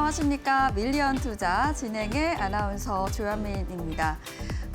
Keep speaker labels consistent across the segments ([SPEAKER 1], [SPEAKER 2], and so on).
[SPEAKER 1] 안녕하십니까. 밀리언 투자 진행의 아나운서 조현민입니다.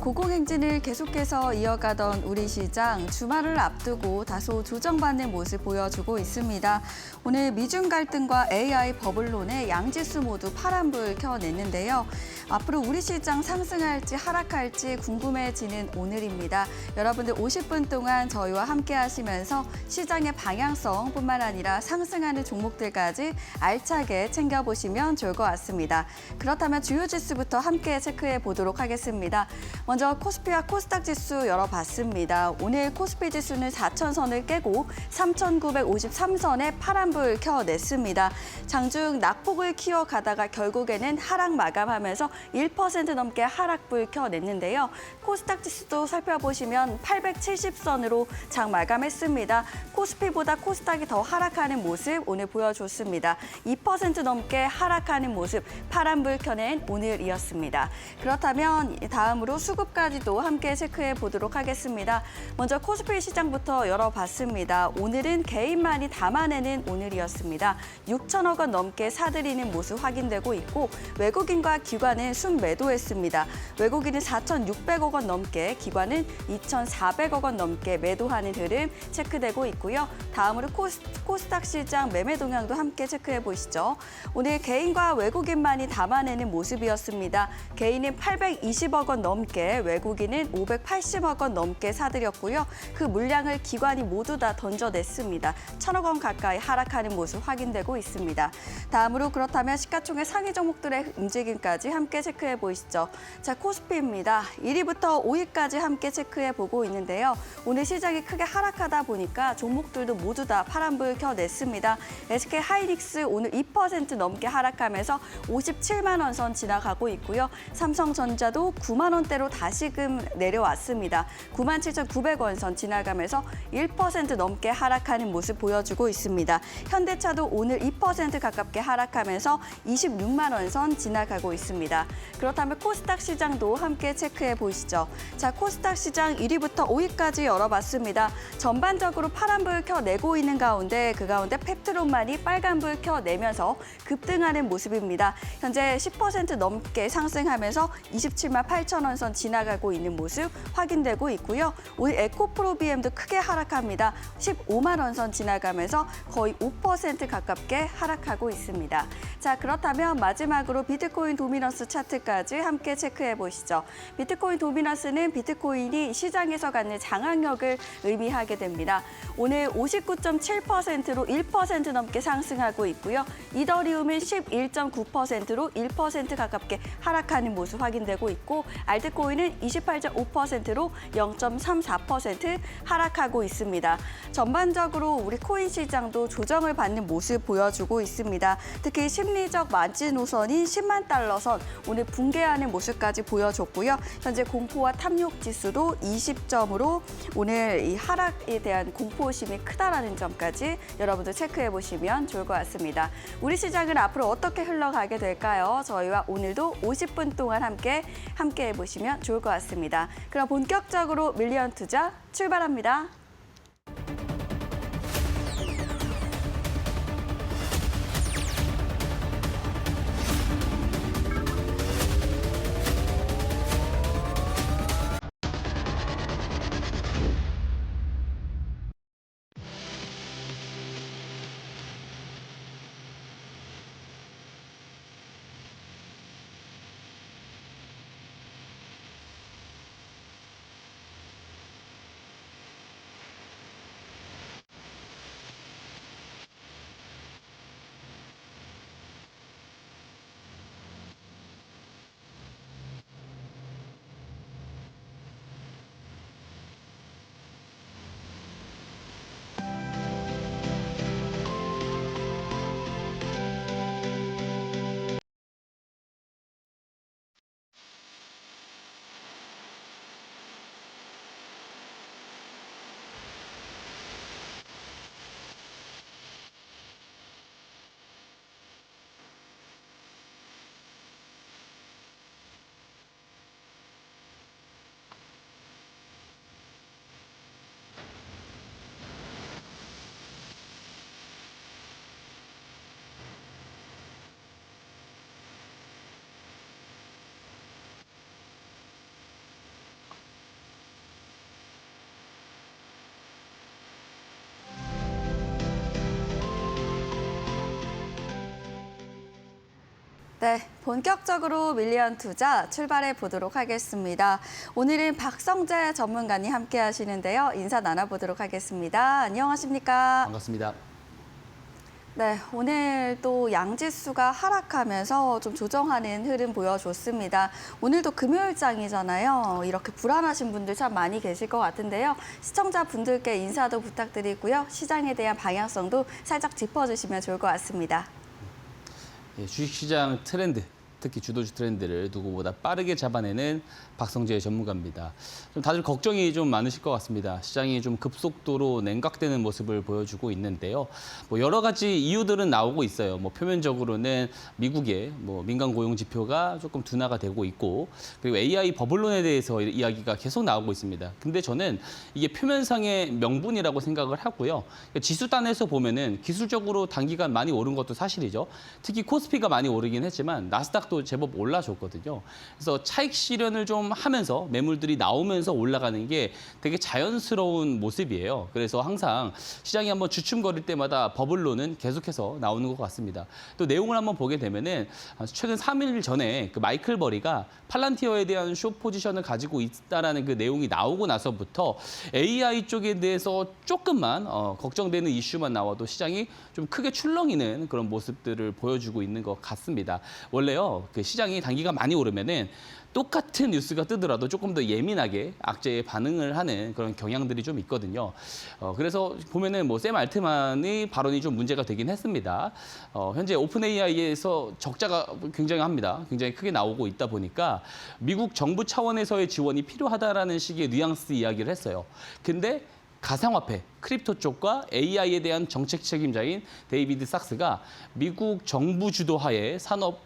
[SPEAKER 1] 고공행진을 계속해서 이어가던 우리 시장, 주말을 앞두고 다소 조정받는 모습 보여주고 있습니다. 오늘 미중 갈등과 AI 버블론의 양지수 모두 파란불 켜냈는데요. 앞으로 우리 시장 상승할지 하락할지 궁금해지는 오늘입니다. 여러분들 50분 동안 저희와 함께 하시면서 시장의 방향성뿐만 아니라 상승하는 종목들까지 알차게 챙겨보시면 좋을 것 같습니다. 그렇다면 주요 지수부터 함께 체크해 보도록 하겠습니다. 먼저 코스피와 코스닥 지수 열어봤습니다. 오늘 코스피 지수는 4,000선을 깨고 3,953선에 파란불 켜냈습니다. 장중 낙폭을 키워가다가 결국에는 하락 마감하면서 1% 넘게 하락불 켜냈는데요. 코스닥 지수도 살펴보시면 870선으로 장 마감했습니다. 코스피보다 코스닥이 더 하락하는 모습 오늘 보여줬습니다. 2% 넘게 하락하는 모습, 파란불 켜낸 오늘이었습니다. 그렇다면 다음으로 수급까지도 함께 체크해 보도록 하겠습니다. 먼저 코스피 시장부터 열어봤습니다. 오늘은 개인만이 담아내는 오늘이었습니다. 6천억 원 넘게 사들이는 모습 확인되고 있고 외국인과 기관은 순매도했습니다. 외국인은 4,600억 원 넘게, 기관은 2,400억 원 넘게 매도하는 흐름 체크되고 있고요. 다음으로 코스닥 시장 매매 동향도 함께 체크해 보시죠. 오늘 개인과 외국인만이 담아내는 모습이었습니다. 개인은 820억 원 넘게, 외국인은 580억 원 넘게 사들였고요. 그 물량을 기관이 모두 다 던져냈습니다. 1,000억 원 가까이 하락하는 모습 확인되고 있습니다. 다음으로 그렇다면 시가총액 상위 종목들의 움직임까지 함께 체크해 보시죠. 자, 코스피입니다. 1위부터 5위까지 함께 체크해 보고 있는데요. 오늘 시장이 크게 하락하다 보니까 종목들도 모두 다 파란불 켜냈습니다. SK 하이닉스 오늘 2% 넘게 하락하면서 57만 원 선 지나가고 있고요. 삼성전자도 9만 원대로 다시금 내려왔습니다. 97,900원 선 지나가면서 1% 넘게 하락하는 모습 보여주고 있습니다. 현대차도 오늘 2% 가깝게 하락하면서 26만 원 선 지나가고 있습니다. 그렇다면 코스닥 시장도 함께 체크해 보시죠. 자, 코스닥 시장 1위부터 5위까지 열어봤습니다. 전반적으로 파란불 켜내고 있는 가운데 그 가운데 펩트론만이 빨간불 켜내면서 급등하는 모습입니다. 현재 10% 넘게 상승하면서 27만 8천 원 선 지나가고 있는 모습 확인되고 있고요. 오늘 에코프로비엠도 크게 하락합니다. 15만 원 선 지나가면서 거의 5% 가깝게 하락하고 있습니다. 자, 그렇다면 마지막으로 비트코인 도미넌스 차트까지 함께 체크해 보시죠. 비트코인 도미넌스는 비트코인이 시장에서 갖는 장악력을 의미하게 됩니다. 오늘 59.7%로 1% 넘게 상승하고 있고요. 이더리움은 11.9%로 1% 가깝게 하락하는 모습 확인되고 있고 알트코인은 28.5%로 0.34% 하락하고 있습니다. 전반적으로 우리 코인 시장도 조정을 받는 모습 보여주고 있습니다. 특히 심리적 마지노선인 10만 달러 선 오늘 붕괴하는 모습까지 보여줬고요. 현재 공포와 탐욕 지수도 20점으로 오늘 이 하락에 대한 공포심이 크다라는 점까지 여러분들 체크해 보시면 좋을 것 같습니다. 우리 시장은 앞으로 어떻게 흘러가게 될까요? 저희와 오늘도 50분 동안 함께 해보시면 좋을 것 같습니다. 그럼 본격적으로 밀리언 투자 출발합니다. 네, 본격적으로 밀리언 투자 출발해 보도록 하겠습니다. 오늘은 박성재 전문가님 함께 하시는데요. 인사 나눠보도록 하겠습니다. 안녕하십니까?
[SPEAKER 2] 반갑습니다.
[SPEAKER 1] 네, 오늘 또 양지수가 하락하면서 좀 조정하는 흐름 보여줬습니다. 오늘도 금요일장이잖아요. 이렇게 불안하신 분들 참 많이 계실 것 같은데요. 시청자분들께 인사도 부탁드리고요. 시장에 대한 방향성도 살짝 짚어주시면 좋을 것 같습니다.
[SPEAKER 2] 예, 주식시장 트렌드, 특히 주도주 트렌드를 누구보다 빠르게 잡아내는 박성재 전문가입니다. 좀 다들 걱정이 좀 많으실 것 같습니다. 시장이 좀 급속도로 냉각되는 모습을 보여주고 있는데요. 여러 가지 이유들은 나오고 있어요. 표면적으로는 미국의 민간 고용 지표가 조금 둔화가 되고 있고, 그리고 AI 버블론에 대해서 이야기가 계속 나오고 있습니다. 근데 저는 이게 표면상의 명분이라고 생각을 하고요. 지수단에서 보면은 기술적으로 단기간 많이 오른 것도 사실이죠. 특히 코스피가 많이 오르긴 했지만 나스닥도 제법 올라줬거든요. 그래서 차익 실현을 좀 하면서 매물들이 나오면서 올라가는 게 되게 자연스러운 모습이에요. 그래서 항상 시장이 한번 주춤거릴 때마다 버블론은 계속해서 나오는 것 같습니다. 또 내용을 한번 보게 되면은 최근 3일 전에 그 마이클 버리가 팔란티어에 대한 숏 포지션을 가지고 있다라는 그 내용이 나오고 나서부터 AI 쪽에 대해서 조금만 걱정되는 이슈만 나와도 시장이 좀 크게 출렁이는 그런 모습들을 보여주고 있는 것 같습니다. 원래요, 그 시장이 단기가 많이 오르면은 똑같은 뉴스가 뜨더라도 조금 더 예민하게 악재에 반응을 하는 그런 경향들이 좀 있거든요. 그래서 보면은 샘 알트만의 발언이 좀 문제가 되긴 했습니다. 현재 오픈 AI에서 적자가 굉장합니다. 굉장히 크게 나오고 있다 보니까 미국 정부 차원에서의 지원이 필요하다라는 식의 뉘앙스 이야기를 했어요. 근데 가상화폐, 크립토 쪽과 AI에 대한 정책 책임자인 데이비드 sak스가 미국 정부 주도하에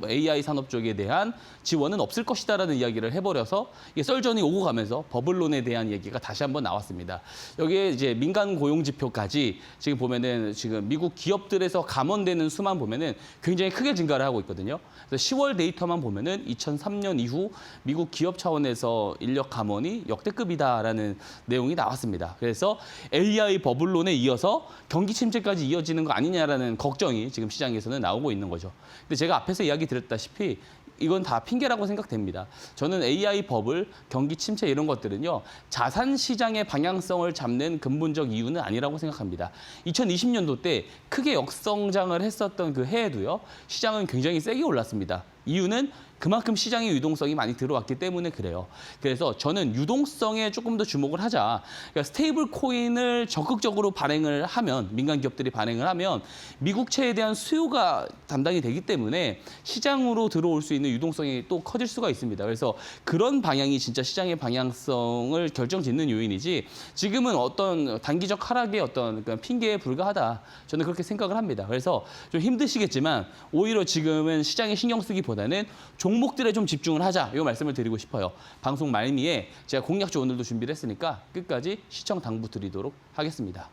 [SPEAKER 2] AI 산업 쪽에 대한 지원은 없을 것이다라는 이야기를 해버려서 이게 썰전이 오고 가면서 버블론에 대한 얘기가 다시 한번 나왔습니다. 여기에 이제 민간 고용 지표까지 지금 보면은 지금 미국 기업들에서 감원되는 수만 보면은 굉장히 크게 증가를 하고 있거든요. 그래서 10월 데이터만 보면은 2003년 이후 미국 기업 차원에서 인력 감원이 역대급이다라는 내용이 나왔습니다. 그래서 AI 버블론에 이어서 경기 침체까지 이어지는 거 아니냐라는 걱정이 지금 시장에서는 나오고 있는 거죠. 근데 제가 앞에서 이야기 드렸다시피 이건 다 핑계라고 생각됩니다. 저는 AI 버블, 경기 침체 이런 것들은요, 자산 시장의 방향성을 잡는 근본적 이유는 아니라고 생각합니다. 2020년도 때 크게 역성장을 했었던 그 해에도요, 시장은 굉장히 세게 올랐습니다. 이유는 그만큼 시장의 유동성이 많이 들어왔기 때문에 그래요. 그래서 저는 유동성에 조금 더 주목을 하자. 그러니까 스테이블 코인을 적극적으로 발행을 하면, 민간 기업들이 발행을 하면 미국채에 대한 수요가 담당이 되기 때문에 시장으로 들어올 수 있는 유동성이 또 커질 수가 있습니다. 그래서 그런 방향이 진짜 시장의 방향성을 결정짓는 요인이지, 지금은 어떤 단기적 하락의 어떤 핑계에 불과하다. 저는 그렇게 생각을 합니다. 그래서 좀 힘드시겠지만 오히려 지금은 시장에 신경 쓰기보다는 종목들에 좀 집중을 하자, 이 말씀을 드리고 싶어요. 방송 말미에 제가 공략조 오늘도 준비를 했으니까 끝까지 시청 당부 드리도록 하겠습니다.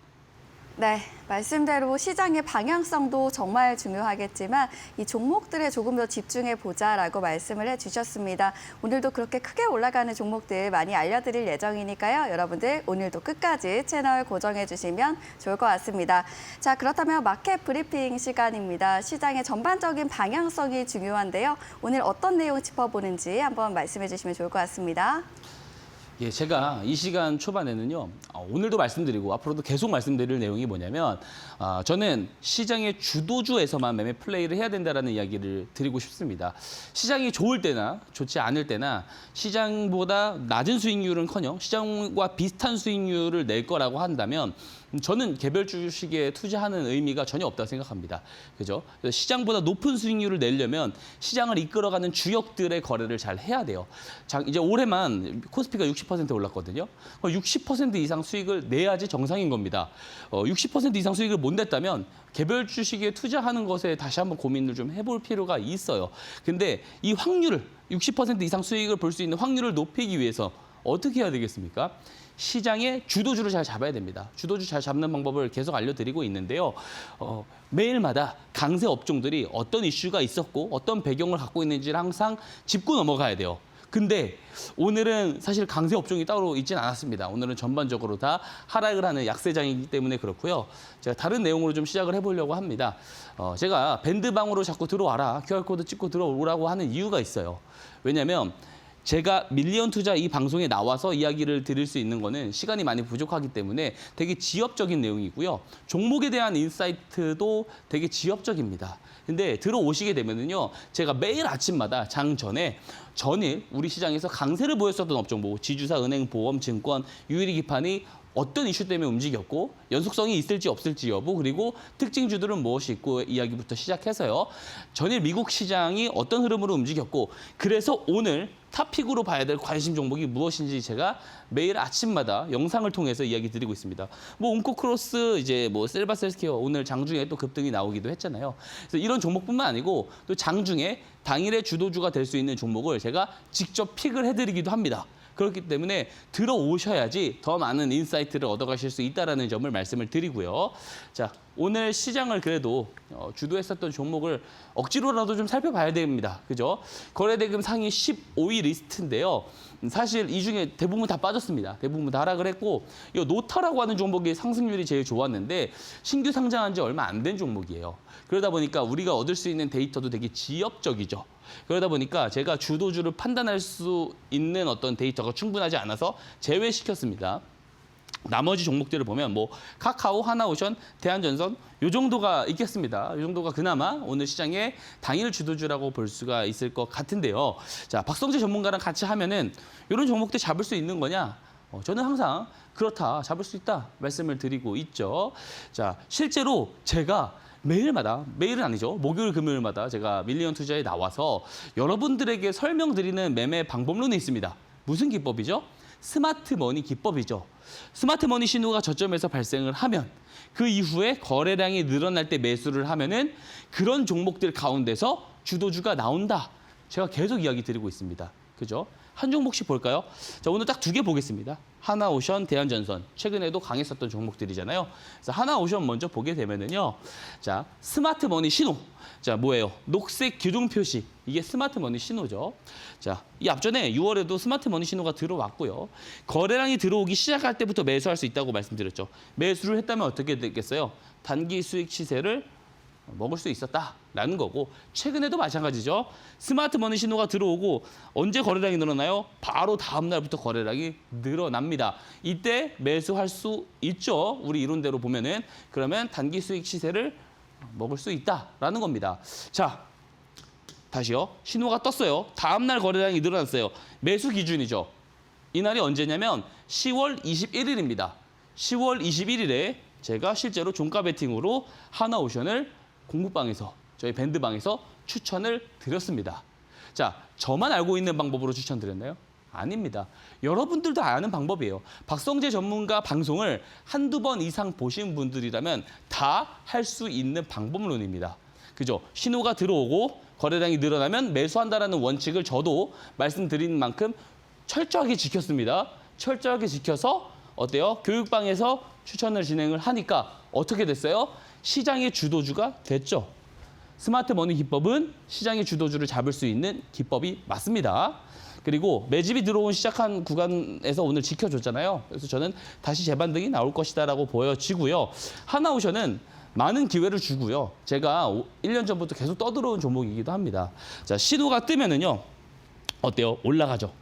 [SPEAKER 1] 네, 말씀대로 시장의 방향성도 정말 중요하겠지만 이 종목들에 조금 더 집중해 보자라고 말씀을 해주셨습니다. 오늘도 그렇게 크게 올라가는 종목들 많이 알려드릴 예정이니까요. 여러분들 오늘도 끝까지 채널 고정해 주시면 좋을 것 같습니다. 자, 그렇다면 마켓 브리핑 시간입니다. 시장의 전반적인 방향성이 중요한데요. 오늘 어떤 내용 짚어보는지 한번 말씀해 주시면 좋을 것 같습니다.
[SPEAKER 2] 예, 제가 이 시간 초반에는요, 오늘도 말씀드리고 앞으로도 계속 말씀드릴 내용이 뭐냐면, 저는 시장의 주도주에서만 매매 플레이를 해야 된다는 이야기를 드리고 싶습니다. 시장이 좋을 때나 좋지 않을 때나 시장보다 낮은 수익률은커녕 시장과 비슷한 수익률을 낼 거라고 한다면 저는 개별 주식에 투자하는 의미가 전혀 없다고 생각합니다. 그죠? 시장보다 높은 수익률을 내려면 시장을 이끌어가는 주역들의 거래를 잘 해야 돼요. 자, 이제 올해만 코스피가 60% 올랐거든요. 60% 이상 수익을 내야지 정상인 겁니다. 60% 이상 수익을 못 냈다면 개별 주식에 투자하는 것에 다시 한번 고민을 좀 해볼 필요가 있어요. 근데 이 확률을, 60% 이상 수익을 볼 수 있는 확률을 높이기 위해서 어떻게 해야 되겠습니까? 시장의 주도주를 잘 잡아야 됩니다. 주도주 잘 잡는 방법을 계속 알려드리고 있는데요. 매일마다 강세 업종들이 어떤 이슈가 있었고 어떤 배경을 갖고 있는지를 항상 짚고 넘어가야 돼요. 근데 오늘은 사실 강세 업종이 따로 있지는 않았습니다. 오늘은 전반적으로 다 하락을 하는 약세장이기 때문에 그렇고요. 제가 다른 내용으로 좀 시작을 해보려고 합니다. 제가 밴드방으로 자꾸 들어와라, QR코드 찍고 들어오라고 하는 이유가 있어요. 왜냐하면 제가 밀리언 투자 이 방송에 나와서 이야기를 드릴 수 있는 거는 시간이 많이 부족하기 때문에 되게 지엽적인 내용이고요. 종목에 대한 인사이트도 되게 지엽적입니다. 근데 들어오시게 되면은요, 제가 매일 아침마다 장 전일 우리 시장에서 강세를 보였었던 업종, 뭐 지주사, 은행, 보험, 증권, 유일이 기판이 어떤 이슈 때문에 움직였고 연속성이 있을지 없을지 여부, 그리고 특징주들은 무엇이 있고 이야기부터 시작해서요. 전일 미국 시장이 어떤 흐름으로 움직였고, 그래서 오늘 탑픽으로 봐야 될 관심 종목이 무엇인지 제가 매일 아침마다 영상을 통해서 이야기 드리고 있습니다. 뭐 온코크로스, 이제 뭐 셀바셀스케어 오늘 장중에 또 급등이 나오기도 했잖아요. 그래서 이런 종목뿐만 아니고 또 장중에 당일의 주도주가 될 수 있는 종목을 제가 직접 픽을 해드리기도 합니다. 그렇기 때문에 들어오셔야지 더 많은 인사이트를 얻어가실 수 있다는 점을 말씀을 드리고요. 자, 오늘 시장을 그래도 주도했었던 종목을 억지로라도 좀 살펴봐야 됩니다. 그죠? 거래대금 상위 15위 리스트인데요. 사실 이 중에 대부분 다 빠졌습니다. 대부분 다 하락을 했고, 이 노타라고 하는 종목이 상승률이 제일 좋았는데 신규 상장한 지 얼마 안 된 종목이에요. 그러다 보니까 우리가 얻을 수 있는 데이터도 되게 지엽적이죠. 그러다 보니까 제가 주도주를 판단할 수 있는 어떤 데이터가 충분하지 않아서 제외시켰습니다. 나머지 종목들을 보면 뭐 카카오, 하나오션, 대한전선 이 정도가 있겠습니다. 이 정도가 그나마 오늘 시장의 당일 주도주라고 볼 수가 있을 것 같은데요. 자, 박성재 전문가랑 같이 하면은 이런 종목들 잡을 수 있는 거냐? 저는 항상 그렇다, 잡을 수 있다 말씀을 드리고 있죠. 자, 실제로 제가 매일은 아니죠. 목요일, 금요일마다 제가 밀리언 투자에 나와서 여러분들에게 설명드리는 매매 방법론이 있습니다. 무슨 기법이죠? 스마트 머니 기법이죠. 스마트 머니 신호가 저점에서 발생을 하면 그 이후에 거래량이 늘어날 때 매수를 하면은 그런 종목들 가운데서 주도주가 나온다. 제가 계속 이야기 드리고 있습니다. 그죠? 한 종목씩 볼까요? 자, 오늘 딱 2개 보겠습니다. 하나오션, 대한전선. 최근에도 강했었던 종목들이잖아요. 그래서 하나오션 먼저 보게 되면은요. 자, 스마트 머니 신호. 자, 뭐예요? 녹색 기둥 표시. 이게 스마트 머니 신호죠. 자, 이 앞전에 6월에도 스마트 머니 신호가 들어왔고요. 거래량이 들어오기 시작할 때부터 매수할 수 있다고 말씀드렸죠. 매수를 했다면 어떻게 됐겠어요? 단기 수익 시세를 먹을 수 있었다라는 거고, 최근에도 마찬가지죠. 스마트 머니 신호가 들어오고 언제 거래량이 늘어나요? 바로 다음 날부터 거래량이 늘어납니다. 이때 매수할 수 있죠. 우리 이론대로 보면은. 그러면 단기 수익 시세를 먹을 수 있다라는 겁니다. 자, 다시요. 신호가 떴어요. 다음 날 거래량이 늘어났어요. 매수 기준이죠. 이날이 언제냐면 10월 21일입니다. 10월 21일에 제가 실제로 종가 베팅으로 하나오션을 공부방에서, 저희 밴드방에서 추천을 드렸습니다. 자, 저만 알고 있는 방법으로 추천드렸나요? 아닙니다. 여러분들도 아는 방법이에요. 박성재 전문가 방송을 한두 번 이상 보신 분들이라면 다 할 수 있는 방법론입니다. 그죠? 신호가 들어오고 거래량이 늘어나면 매수한다라는 원칙을 저도 말씀드린 만큼 철저하게 지켰습니다. 철저하게 지켜서 어때요? 교육방에서 추천을 진행을 하니까 어떻게 됐어요? 시장의 주도주가 됐죠. 스마트 머니 기법은 시장의 주도주를 잡을 수 있는 기법이 맞습니다. 그리고 매집이 들어온 시작한 구간에서 오늘 지켜줬잖아요. 그래서 저는 다시 재반등이 나올 것이다라고 보여지고요. 하나오션은 많은 기회를 주고요. 제가 1년 전부터 계속 떠들어온 종목이기도 합니다. 자, 신호가 뜨면은요. 어때요? 올라가죠.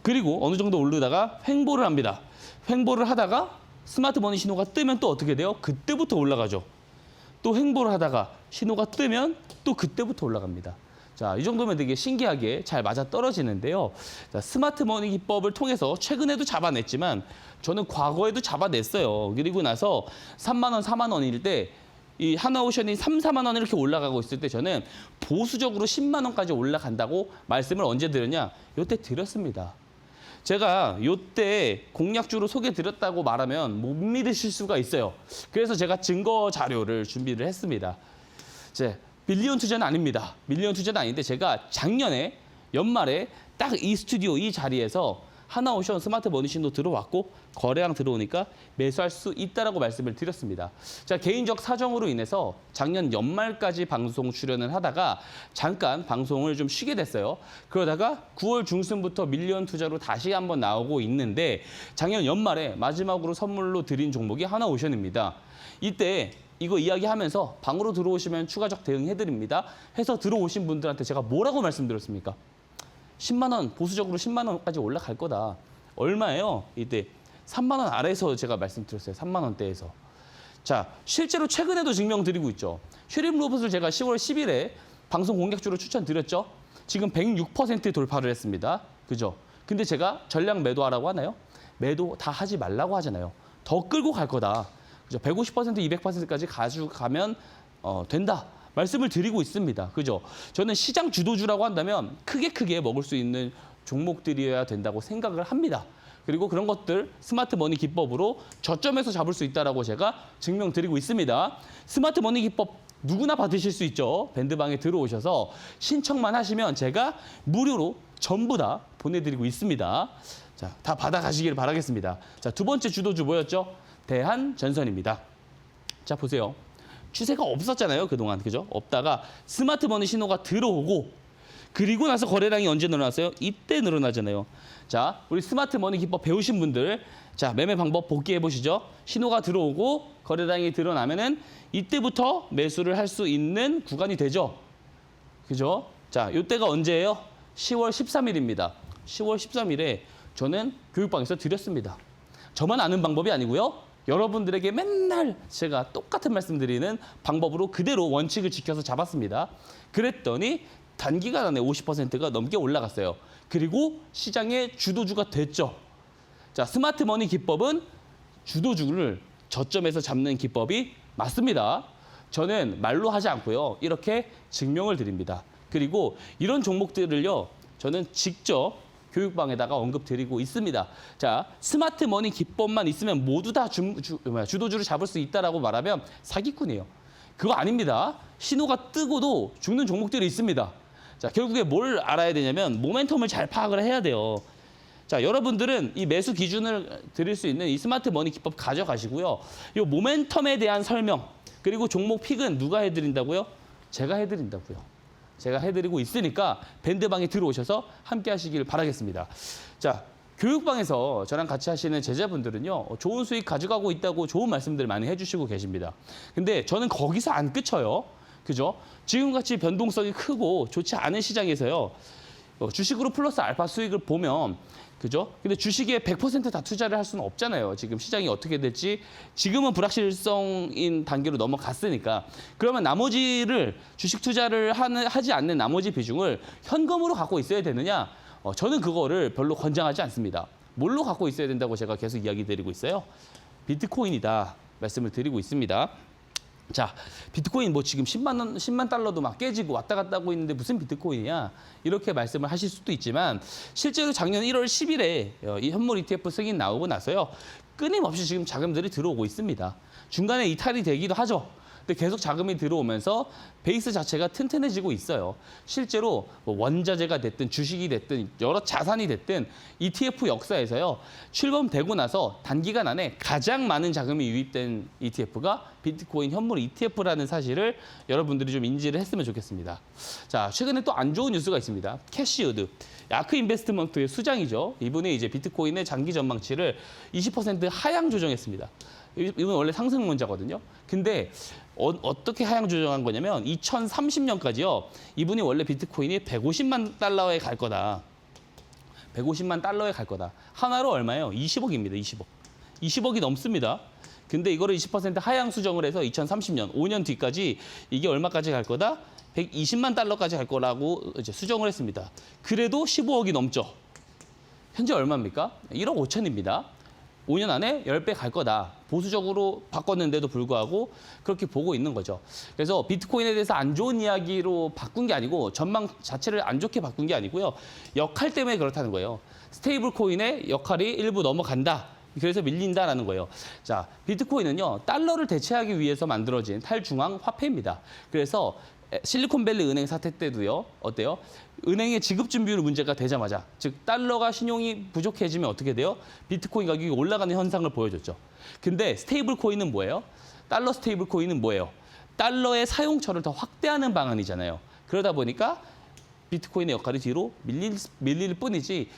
[SPEAKER 2] 그리고 어느 정도 오르다가 횡보를 합니다. 횡보를 하다가 스마트 머니 신호가 뜨면 또 어떻게 돼요? 그때부터 올라가죠. 또 횡보를 하다가 신호가 뜨면 또 그때부터 올라갑니다. 자, 이 정도면 되게 신기하게 잘 맞아 떨어지는데요. 자, 스마트 머니 기법을 통해서 최근에도 잡아냈지만 저는 과거에도 잡아냈어요. 그리고 나서 3만 원, 4만 원일 때 이 하나오션이 3, 4만 원 이렇게 올라가고 있을 때 저는 보수적으로 10만 원까지 올라간다고 말씀을 언제 드렸냐? 이때 드렸습니다. 제가 이때 공략주로 소개드렸다고 말하면 못 믿으실 수가 있어요. 그래서 제가 증거 자료를 준비를 했습니다. 밀리언 투자는 아닙니다. 밀리언 투자는 아닌데 제가 작년에 연말에 딱 이 스튜디오 이 자리에서 하나오션 스마트 머니 신호 들어왔고 거래량 들어오니까 매수할 수 있다라고 말씀을 드렸습니다. 자, 개인적 사정으로 인해서 작년 연말까지 방송 출연을 하다가 잠깐 방송을 좀 쉬게 됐어요. 그러다가 9월 중순부터 밀리언 투자로 다시 한번 나오고 있는데 작년 연말에 마지막으로 선물로 드린 종목이 하나오션입니다. 이때 이거 이야기하면서 방으로 들어오시면 추가적 대응해드립니다. 해서 들어오신 분들한테 제가 뭐라고 말씀드렸습니까? 10만 원, 보수적으로 10만 원까지 올라갈 거다. 얼마예요? 이때 3만 원 아래에서 제가 말씀드렸어요. 3만 원대에서. 자, 실제로 최근에도 증명드리고 있죠. 슈림 로봇을 제가 10월 10일에 방송 공략주로 추천드렸죠. 지금 106% 돌파를 했습니다. 그죠? 근데 제가 전량 매도하라고 하나요? 매도 다 하지 말라고 하잖아요. 더 끌고 갈 거다. 그죠? 150%, 200%까지 가져가면 된다. 말씀을 드리고 있습니다. 그죠? 저는 시장 주도주라고 한다면 크게 먹을 수 있는 종목들이어야 된다고 생각을 합니다. 그리고 그런 것들 스마트 머니 기법으로 저점에서 잡을 수 있다라고 제가 증명드리고 있습니다. 스마트 머니 기법 누구나 받으실 수 있죠. 밴드방에 들어오셔서 신청만 하시면 제가 무료로 전부 다 보내드리고 있습니다. 자, 다 받아가시길 바라겠습니다. 자, 두 번째 주도주 뭐였죠? 대한전선입니다. 자, 보세요. 추세가 없었잖아요, 그동안. 그죠? 없다가 스마트 머니 신호가 들어오고 그리고 나서 거래량이 언제 늘어났어요? 이때 늘어나잖아요. 자, 우리 스마트 머니 기법 배우신 분들, 자, 매매 방법 복기해 보시죠. 신호가 들어오고 거래량이 드러나면은 이때부터 매수를 할 수 있는 구간이 되죠. 그죠? 자, 이때가 언제예요? 10월 13일입니다. 10월 13일에 저는 교육방에서 드렸습니다. 저만 아는 방법이 아니고요. 여러분들에게 맨날 제가 똑같은 말씀드리는 방법으로 그대로 원칙을 지켜서 잡았습니다. 그랬더니 단기간 안에 50%가 넘게 올라갔어요. 그리고 시장의 주도주가 됐죠. 자, 스마트 머니 기법은 주도주를 저점에서 잡는 기법이 맞습니다. 저는 말로 하지 않고요. 이렇게 증명을 드립니다. 그리고 이런 종목들을요. 저는 직접 교육방에다가 언급드리고 있습니다. 자, 스마트 머니 기법만 있으면 모두 다 주도주를 잡을 수 있다라고 말하면 사기꾼이에요. 그거 아닙니다. 신호가 뜨고도 죽는 종목들이 있습니다. 자, 결국에 뭘 알아야 되냐면 모멘텀을 잘 파악을 해야 돼요. 자, 여러분들은 이 매수 기준을 드릴 수 있는 이 스마트 머니 기법 가져가시고요. 이 모멘텀에 대한 설명 그리고 종목 픽은 누가 해드린다고요? 제가 해드린다고요. 제가 해드리고 있으니까 밴드방에 들어오셔서 함께 하시길 바라겠습니다. 자, 교육방에서 저랑 같이 하시는 제자분들은요. 좋은 수익 가져가고 있다고 좋은 말씀들 많이 해주시고 계십니다. 근데 저는 거기서 안 끝쳐요. 그죠? 지금같이 변동성이 크고 좋지 않은 시장에서요. 주식으로 플러스 알파 수익을 보면 그죠? 근데 주식에 100% 다 투자를 할 수는 없잖아요. 지금 시장이 어떻게 될지 지금은 불확실성인 단계로 넘어갔으니까 그러면 나머지를 주식 투자를 하지 않는 나머지 비중을 현금으로 갖고 있어야 되느냐? 저는 그거를 별로 권장하지 않습니다. 뭘로 갖고 있어야 된다고 제가 계속 이야기 드리고 있어요? 비트코인이다 말씀을 드리고 있습니다. 자, 비트코인 뭐 지금 10만 달러도 막 깨지고 왔다 갔다 하고 있는데 무슨 비트코인이야? 이렇게 말씀을 하실 수도 있지만 실제로 작년 1월 10일에 이 현물 ETF 승인 나오고 나서요. 끊임없이 지금 자금들이 들어오고 있습니다. 중간에 이탈이 되기도 하죠. 근데 계속 자금이 들어오면서 베이스 자체가 튼튼해지고 있어요. 실제로 뭐 원자재가 됐든 주식이 됐든 여러 자산이 됐든 ETF 역사에서요. 출범되고 나서 단기간 안에 가장 많은 자금이 유입된 ETF가 비트코인 현물 ETF라는 사실을 여러분들이 좀 인지를 했으면 좋겠습니다. 자, 최근에 또 안 좋은 뉴스가 있습니다. 캐시우드. 야크 인베스트먼트의 수장이죠. 이분이 이제 비트코인의 장기 전망치를 20% 하향 조정했습니다. 이분 원래 상승론자거든요. 근데 어떻게 하향 조정한 거냐면 2030년까지요. 이분이 원래 비트코인이 150만 달러에 갈 거다. 150만 달러에 갈 거다. 하나로 얼마예요? 20억입니다. 20억. 20억이 넘습니다. 근데 이거를 20% 하향 수정을 해서 2030년, 5년 뒤까지 이게 얼마까지 갈 거다? 120만 달러까지 갈 거라고 이제 수정을 했습니다. 그래도 15억이 넘죠. 현재 얼마입니까? 1억 5천입니다. 5년 안에 10배 갈 거다. 보수적으로 바꿨는데도 불구하고 그렇게 보고 있는 거죠. 그래서 비트코인에 대해서 안 좋은 이야기로 바꾼 게 아니고 전망 자체를 안 좋게 바꾼 게 아니고요. 역할 때문에 그렇다는 거예요. 스테이블 코인의 역할이 일부 넘어간다. 그래서 밀린다라는 거예요. 자, 비트코인은요. 달러를 대체하기 위해서 만들어진 탈중앙 화폐입니다. 그래서 실리콘밸리 은행 사태 때도요. 어때요?
[SPEAKER 1] 은행의 지급 준비율 문제가 되자마자, 즉 달러가 신용이 부족해지면 어떻게 돼요? 비트코인 가격이 올라가는 현상을 보여줬죠. 근데 스테이블 코인은 뭐예요? 달러 스테이블 코인은 뭐예요? 달러의 사용처를 더 확대하는 방안이잖아요. 그러다 보니까 비트코인의 역할이 뒤로 밀릴 뿐이지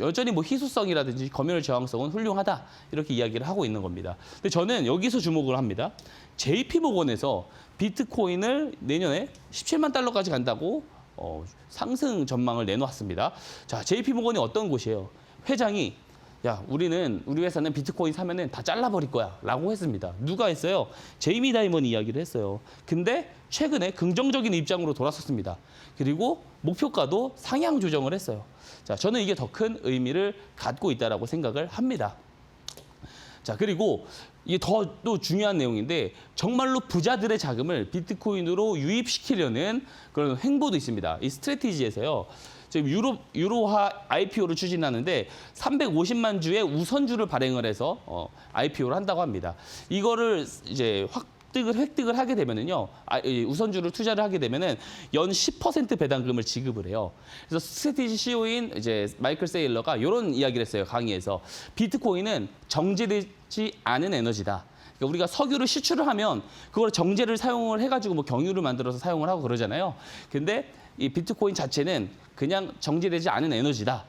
[SPEAKER 1] 여전히 뭐 희소성이라든지 검열 저항성은 훌륭하다 이렇게 이야기를 하고 있는 겁니다. 근데 저는 여기서 주목을 합니다. JP모건에서 비트코인을 내년에 17만 달러까지 간다고 상승 전망을 내놓았습니다. 자, JP모건이 어떤 곳이에요? 회장이 야, 우리 회사는 비트코인 사면은 다 잘라버릴 거야 라고 했습니다. 누가 했어요? 제이미 다이먼이 이야기를 했어요. 근데 최근에 긍정적인 입장으로 돌아섰습니다. 그리고 목표가도 상향 조정을 했어요. 자, 저는 이게 더 큰 의미를 갖고 있다라고 생각을 합니다. 자, 그리고 이게 더 또 중요한 내용인데 정말로 부자들의 자금을 비트코인으로 유입시키려는 그런 행보도 있습니다. 이 스트래티지에서요. 지금 유로화 IPO를 추진하는데 350만 주의 우선주를 발행을 해서 IPO를 한다고 합니다. 이거를 이제 획득을 하게 되면은요, 우선주를 투자를 하게 되면은 연 10% 배당금을 지급을 해요. 그래서 스트래티지 CEO인 이제 마이클 세일러가 이런 이야기를 했어요, 강의에서. 비트코인은 정제되지 않은 에너지다. 그러니까 우리가 석유를 시추를 하면 그걸 정제를 사용을 해가지고 뭐 경유를 만들어서 사용을 하고 그러잖아요. 근데 이 비트코인 자체는 그냥 정제되지 않은 에너지다.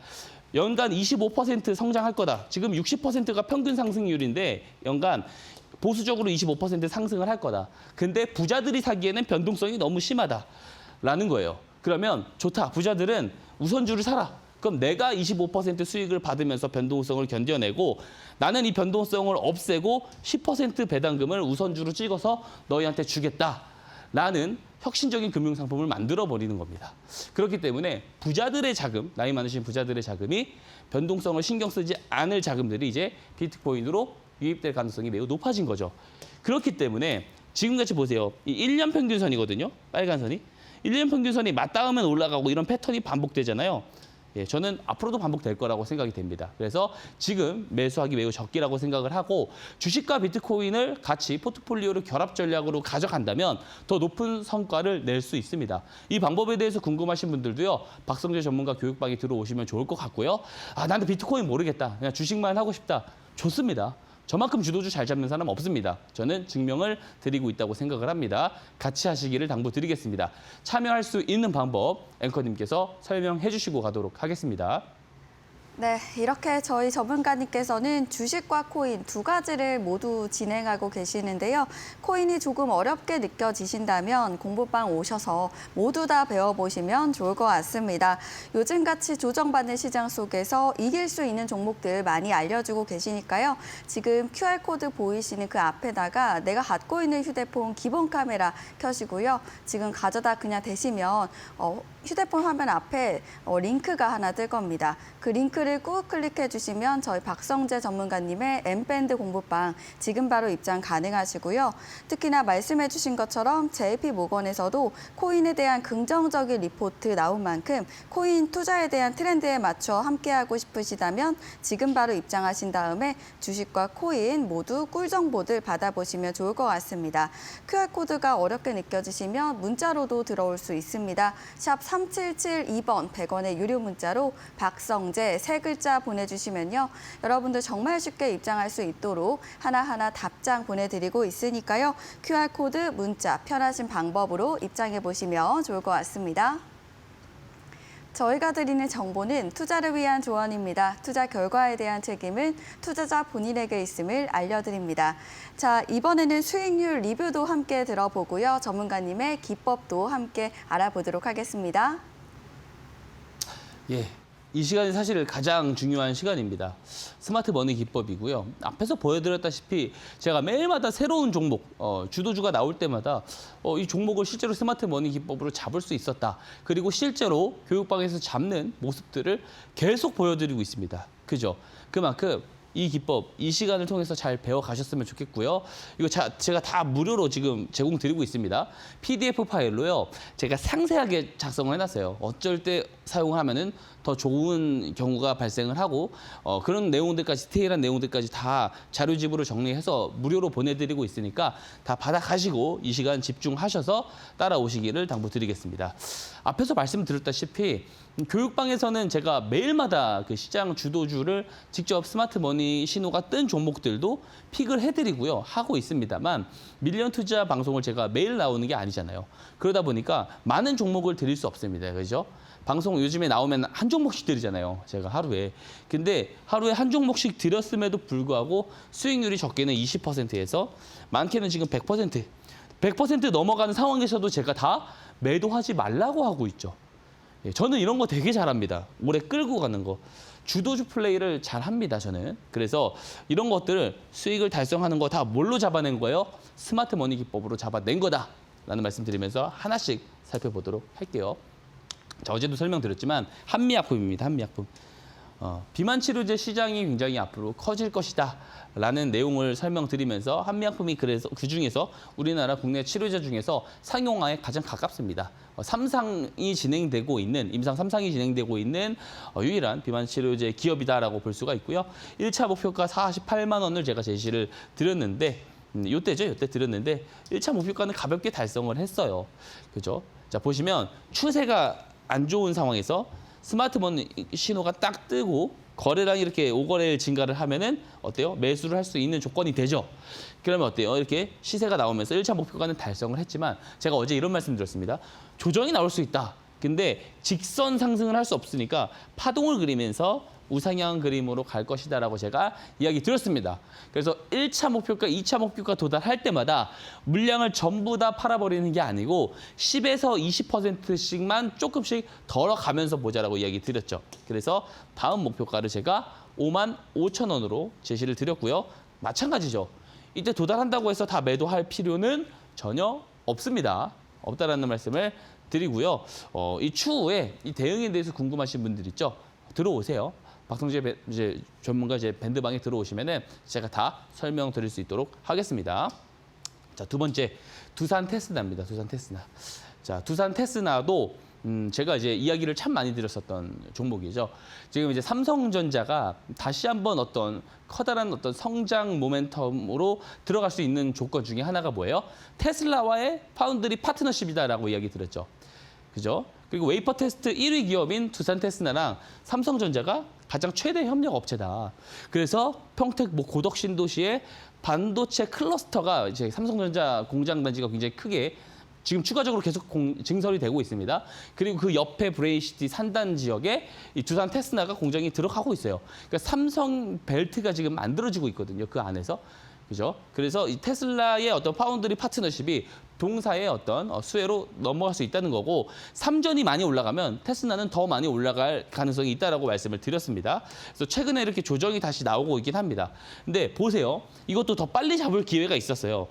[SPEAKER 1] 연간 25% 성장할 거다. 지금 60%가 평균 상승률인데 연간 보수적으로 25% 상승을 할 거다. 근데 부자들이 사기에는 변동성이 너무 심하다라는 거예요. 그러면 좋다. 부자들은 우선주를 사라. 그럼 내가 25% 수익을 받으면서 변동성을 견뎌내고 나는 이 변동성을 없애고 10% 배당금을 우선주로 찍어서 너희한테 주겠다라는 혁신적인 금융상품을 만들어버리는 겁니다. 그렇기 때문에 부자들의 자금, 나이 많으신 부자들의 자금이 변동성을 신경 쓰지 않을 자금들이 이제 비트코인으로 유입될 가능성이 매우 높아진 거죠. 그렇기 때문에 지금같이 보세요. 이 1년 평균선이거든요. 빨간 선이. 1년 평균선이 맞닿으면 올라가고 이런 패턴이 반복되잖아요. 예, 저는 앞으로도 반복될 거라고 생각이 됩니다. 그래서 지금 매수하기 매우 적기라고 생각을 하고 주식과 비트코인을 같이 포트폴리오를 결합 전략으로 가져간다면 더 높은 성과를 낼 수 있습니다. 이 방법에 대해서 궁금하신 분들도요. 박성재 전문가 교육방에 들어오시면 좋을 것 같고요. 아, 나는 비트코인 모르겠다. 그냥 주식만 하고 싶다. 좋습니다. 저만큼 주도주 잘 잡는 사람 없습니다. 저는 증명을 드리고 있다고 생각을 합니다. 같이 하시기를 당부드리겠습니다. 참여할 수 있는 방법 앵커님께서 설명해 주시고 가도록 하겠습니다.
[SPEAKER 3] 네, 이렇게 저희 전문가님께서는 주식과 코인 두 가지를 모두 진행하고 계시는데요. 코인이 조금 어렵게 느껴지신다면 공부방 오셔서 모두 다 배워보시면 좋을 것 같습니다. 요즘같이 조정받는 시장 속에서 이길 수 있는 종목들 많이 알려주고 계시니까요. 지금 QR코드 보이시는 그 앞에다가 내가 갖고 있는 휴대폰 기본 카메라 켜시고요. 지금 가져다 그냥 대시면 휴대폰 화면 앞에 링크가 하나 뜰 겁니다. 그 링크를 꾹 클릭해 주시면 저희 박성재 전문가님의 M밴드 공부방 지금 바로 입장 가능하시고요. 특히나 말씀해 주신 것처럼 JP모건에서도 코인에 대한 긍정적인 리포트 나온 만큼 코인 투자에 대한 트렌드에 맞춰 함께하고 싶으시다면 지금 바로 입장하신 다음에 주식과 코인 모두 꿀 정보들 받아보시면 좋을 것 같습니다. QR코드가 어렵게 느껴지시면 문자로도 들어올 수 있습니다. 샵 3772번 100원의 유료 문자로 박성재 세 글자 보내주시면요. 여러분들 정말 쉽게 입장할 수 있도록 하나하나 답장 보내드리고 있으니까요. QR코드 문자 편하신 방법으로 입장해 보시면 좋을 것 같습니다. 저희가 드리는 정보는 투자를 위한 조언입니다. 투자 결과에 대한 책임은 투자자 본인에게 있음을 알려드립니다. 자, 이번에는 수익률 리뷰도 함께 들어보고요. 전문가님의 기법도 함께 알아보도록 하겠습니다.
[SPEAKER 2] 예, 이 시간이 사실 가장 중요한 시간입니다. 스마트 머니 기법이고요. 앞에서 보여드렸다시피 제가 매일마다 새로운 종목, 주도주가 나올 때마다 이 종목을 실제로 스마트 머니 기법으로 잡을 수 있었다. 그리고 실제로 교육방에서 잡는 모습들을 계속 보여드리고 있습니다. 그죠? 그만큼 이 기법, 이 시간을 통해서 잘 배워가셨으면 좋겠고요. 이거 제가 다 무료로 지금 제공드리고 있습니다. PDF 파일로요. 제가 상세하게 작성을 해놨어요. 어쩔 때 사용하면은 더 좋은 경우가 발생을 하고 그런 내용들까지 디테일한 내용들까지 다 자료집으로 정리해서 무료로 보내드리고 있으니까 다 받아가시고 이 시간 집중하셔서 따라오시기를 당부드리겠습니다. 앞에서 말씀드렸다시피 교육방에서는 제가 매일마다 그 시장 주도주를 직접 스마트머니 신호가 뜬 종목들도 픽을 해드리고요. 하고 있습니다만 밀리언 투자 방송을 제가 매일 나오는 게 아니잖아요. 그러다 보니까 많은 종목을 드릴 수 없습니다. 그죠? 방송 요즘에 나오면 한 종목씩 드리잖아요. 제가 하루에. 근데 하루에 한 종목씩 드렸음에도 불구하고 수익률이 적게는 20%에서 많게는 지금 100%. 100% 넘어가는 상황에서도 제가 다 매도하지 말라고 하고 있죠. 예, 저는 이런 거 되게 잘합니다. 오래 끌고 가는 거. 주도주 플레이를 잘합니다, 저는. 그래서 이런 것들을 수익을 달성하는 거 다 뭘로 잡아낸 거예요? 스마트 머니 기법으로 잡아낸 거다라는 말씀 드리면서 하나씩 살펴보도록 할게요. 자, 어제도 설명드렸지만 한미약품입니다. 한미약품. 비만 치료제 시장이 굉장히 앞으로 커질 것이다 라는 내용을 설명드리면서 한미약품이 그래서 그중에서 우리나라 국내 치료제 중에서 상용화에 가장 가깝습니다. 3상이 진행되고 있는, 임상 3상이 진행되고 있는 유일한 비만 치료제 기업이다라고 볼 수가 있고요. 1차 목표가 48만 원을 제가 제시를 드렸는데 요때죠. 요때 드렸는데 1차 목표가는 가볍게 달성을 했어요. 그죠? 자, 보시면 추세가 안 좋은 상황에서 스마트머니 신호가 딱 뜨고 거래량이 이렇게 5거래일 증가를 하면은 어때요? 매수를 할 수 있는 조건이 되죠. 그러면 어때요? 이렇게 시세가 나오면서 1차 목표가는 달성을 했지만 제가 어제 이런 말씀 드렸습니다. 조정이 나올 수 있다. 근데 직선 상승을 할 수 없으니까 파동을 그리면서 우상향 그림으로 갈 것이다라고 제가 이야기 드렸습니다. 그래서 1차 목표가, 2차 목표가 도달할 때마다 물량을 전부 다 팔아버리는 게 아니고 10에서 20%씩만 조금씩 덜어가면서 보자라고 이야기 드렸죠. 그래서 다음 목표가를 제가 5만 5천 원으로 제시를 드렸고요. 마찬가지죠. 이때 도달한다고 해서 다 매도할 필요는 전혀 없습니다. 없다라는 말씀을 드리고요. 이 추후에 이 대응에 대해서 궁금하신 분들 있죠? 들어오세요. 박성재 이제 전문가 이제 밴드방에 들어오시면은 제가 다 설명드릴 수 있도록 하겠습니다. 자, 두 번째 두산 테스나입니다. 두산 테스나. 자, 두산 테스나도 제가 이제 이야기를 참 많이 드렸었던 종목이죠. 지금 이제 삼성전자가 다시 한번 어떤 커다란 어떤 성장 모멘텀으로 들어갈 수 있는 조건 중에 하나가 뭐예요? 테슬라와의 파운드리 파트너십이다라고 이야기 드렸죠. 그죠? 그리고 웨이퍼 테스트 1위 기업인 두산 테스나랑 삼성전자가 가장 최대 협력 업체다. 그래서 평택 고덕 신도시의 반도체 클러스터가 이제 삼성전자 공장 단지가 굉장히 크게 지금 추가적으로 계속 증설이 되고 있습니다. 그리고 그 옆에 브레인시티 산단 지역에 이 두산 테스나가 공장이 들어가고 있어요. 그러니까 삼성 벨트가 지금 만들어지고 있거든요. 그 안에서. 그죠? 그래서 이 테슬라의 어떤 파운드리 파트너십이 동사의 어떤 수혜로 넘어갈 수 있다는 거고, 삼전이 많이 올라가면 테슬라는 더 많이 올라갈 가능성이 있다라고 말씀을 드렸습니다. 그래서 최근에 이렇게 조정이 다시 나오고 있긴 합니다. 근데 보세요. 이것도 더 빨리 잡을 기회가 있었어요.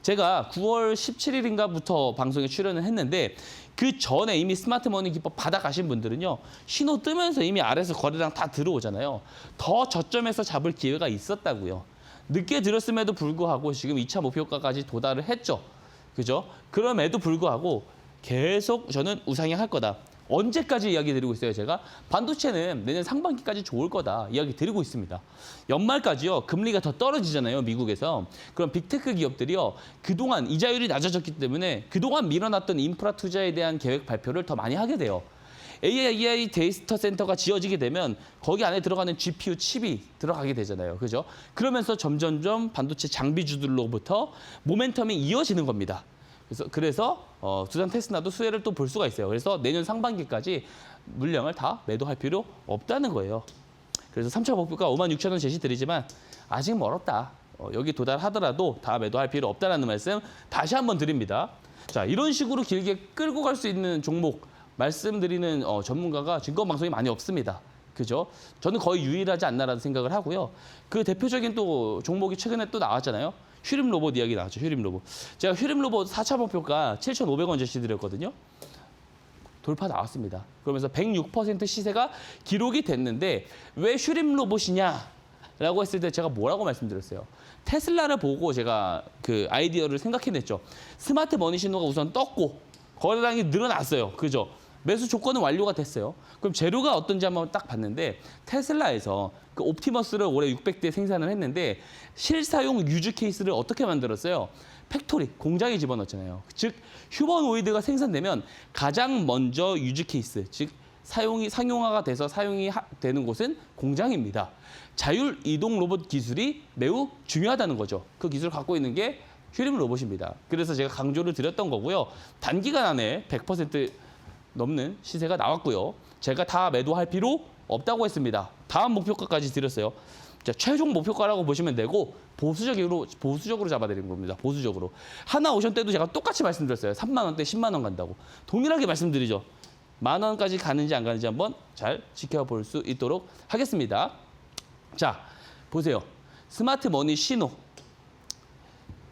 [SPEAKER 2] 제가 9월 17일인가부터 방송에 출연을 했는데 그 전에 이미 스마트머니 기법 받아가신 분들은요. 신호 뜨면서 이미 아래에서 거래량 다 들어오잖아요. 더 저점에서 잡을 기회가 있었다고요. 늦게 들었음에도 불구하고 지금 2차 목표가까지 도달을 했죠. 그죠? 그럼에도 불구하고 계속 저는 우상향할 거다. 언제까지 이야기 드리고 있어요, 제가? 반도체는 내년 상반기까지 좋을 거다 이야기 드리고 있습니다. 연말까지요, 금리가 더 떨어지잖아요, 미국에서. 그럼 빅테크 기업들이요, 그동안 이자율이 낮아졌기 때문에 그동안 밀어놨던 인프라 투자에 대한 계획 발표를 더 많이 하게 돼요. AI 데이터 센터가 지어지게 되면 거기 안에 들어가는 GPU 칩이 들어가게 되잖아요. 그죠? 그러면서 점점점 반도체 장비주들로부터 모멘텀이 이어지는 겁니다. 그래서 두산 테스나도 수혜를 또 볼 수가 있어요. 그래서 내년 상반기까지 물량을 다 매도할 필요 없다는 거예요. 그래서 3차 목표가 5만 6천 원 제시드리지만 아직 멀었다. 여기 도달하더라도 다 매도할 필요 없다는 말씀 다시 한번 드립니다. 자, 이런 식으로 길게 끌고 갈 수 있는 종목 말씀드리는 전문가가 증권방송이 많이 없습니다. 그죠? 저는 거의 유일하지 않나라는 생각을 하고요. 그 대표적인 또 종목이 최근에 또 나왔잖아요. 휴림 로봇 이야기 나왔죠. 휴림 로봇. 제가 휴림 로봇 4차 목표가 7,500원 제시드렸거든요. 돌파 나왔습니다. 그러면서 106% 시세가 기록이 됐는데 왜 휴림 로봇이냐라고 했을 때 제가 뭐라고 말씀드렸어요. 테슬라를 보고 제가 그 아이디어를 생각해냈죠. 스마트 머니 신호가 우선 떴고 거래량이 늘어났어요. 그죠? 매수 조건은 완료가 됐어요. 그럼 재료가 어떤지 한번 딱 봤는데 테슬라에서 그 옵티머스를 올해 600대 생산을 했는데 실사용 유즈 케이스를 어떻게 만들었어요? 팩토리, 공장에 집어넣잖아요. 즉 휴머노이드가 생산되면 가장 먼저 유즈 케이스, 즉 상용화가 돼서 사용이 되는 곳은 공장입니다. 자율 이동 로봇 기술이 매우 중요하다는 거죠. 그 기술을 갖고 있는 게 휴림 로봇입니다. 그래서 제가 강조를 드렸던 거고요. 단기간 안에 100% 넘는 시세가 나왔고요. 제가 다 매도할 필요 없다고 했습니다. 다음 목표가까지 드렸어요. 자, 최종 목표가라고 보시면 되고 보수적으로 잡아드린 겁니다. 보수적으로. 하나오션 때도 제가 똑같이 말씀드렸어요. 3만 원대 10만 원 간다고. 동일하게 말씀드리죠. 만 원까지 가는지 안 가는지 한번 잘 지켜볼 수 있도록 하겠습니다. 자, 보세요. 스마트 머니 신호.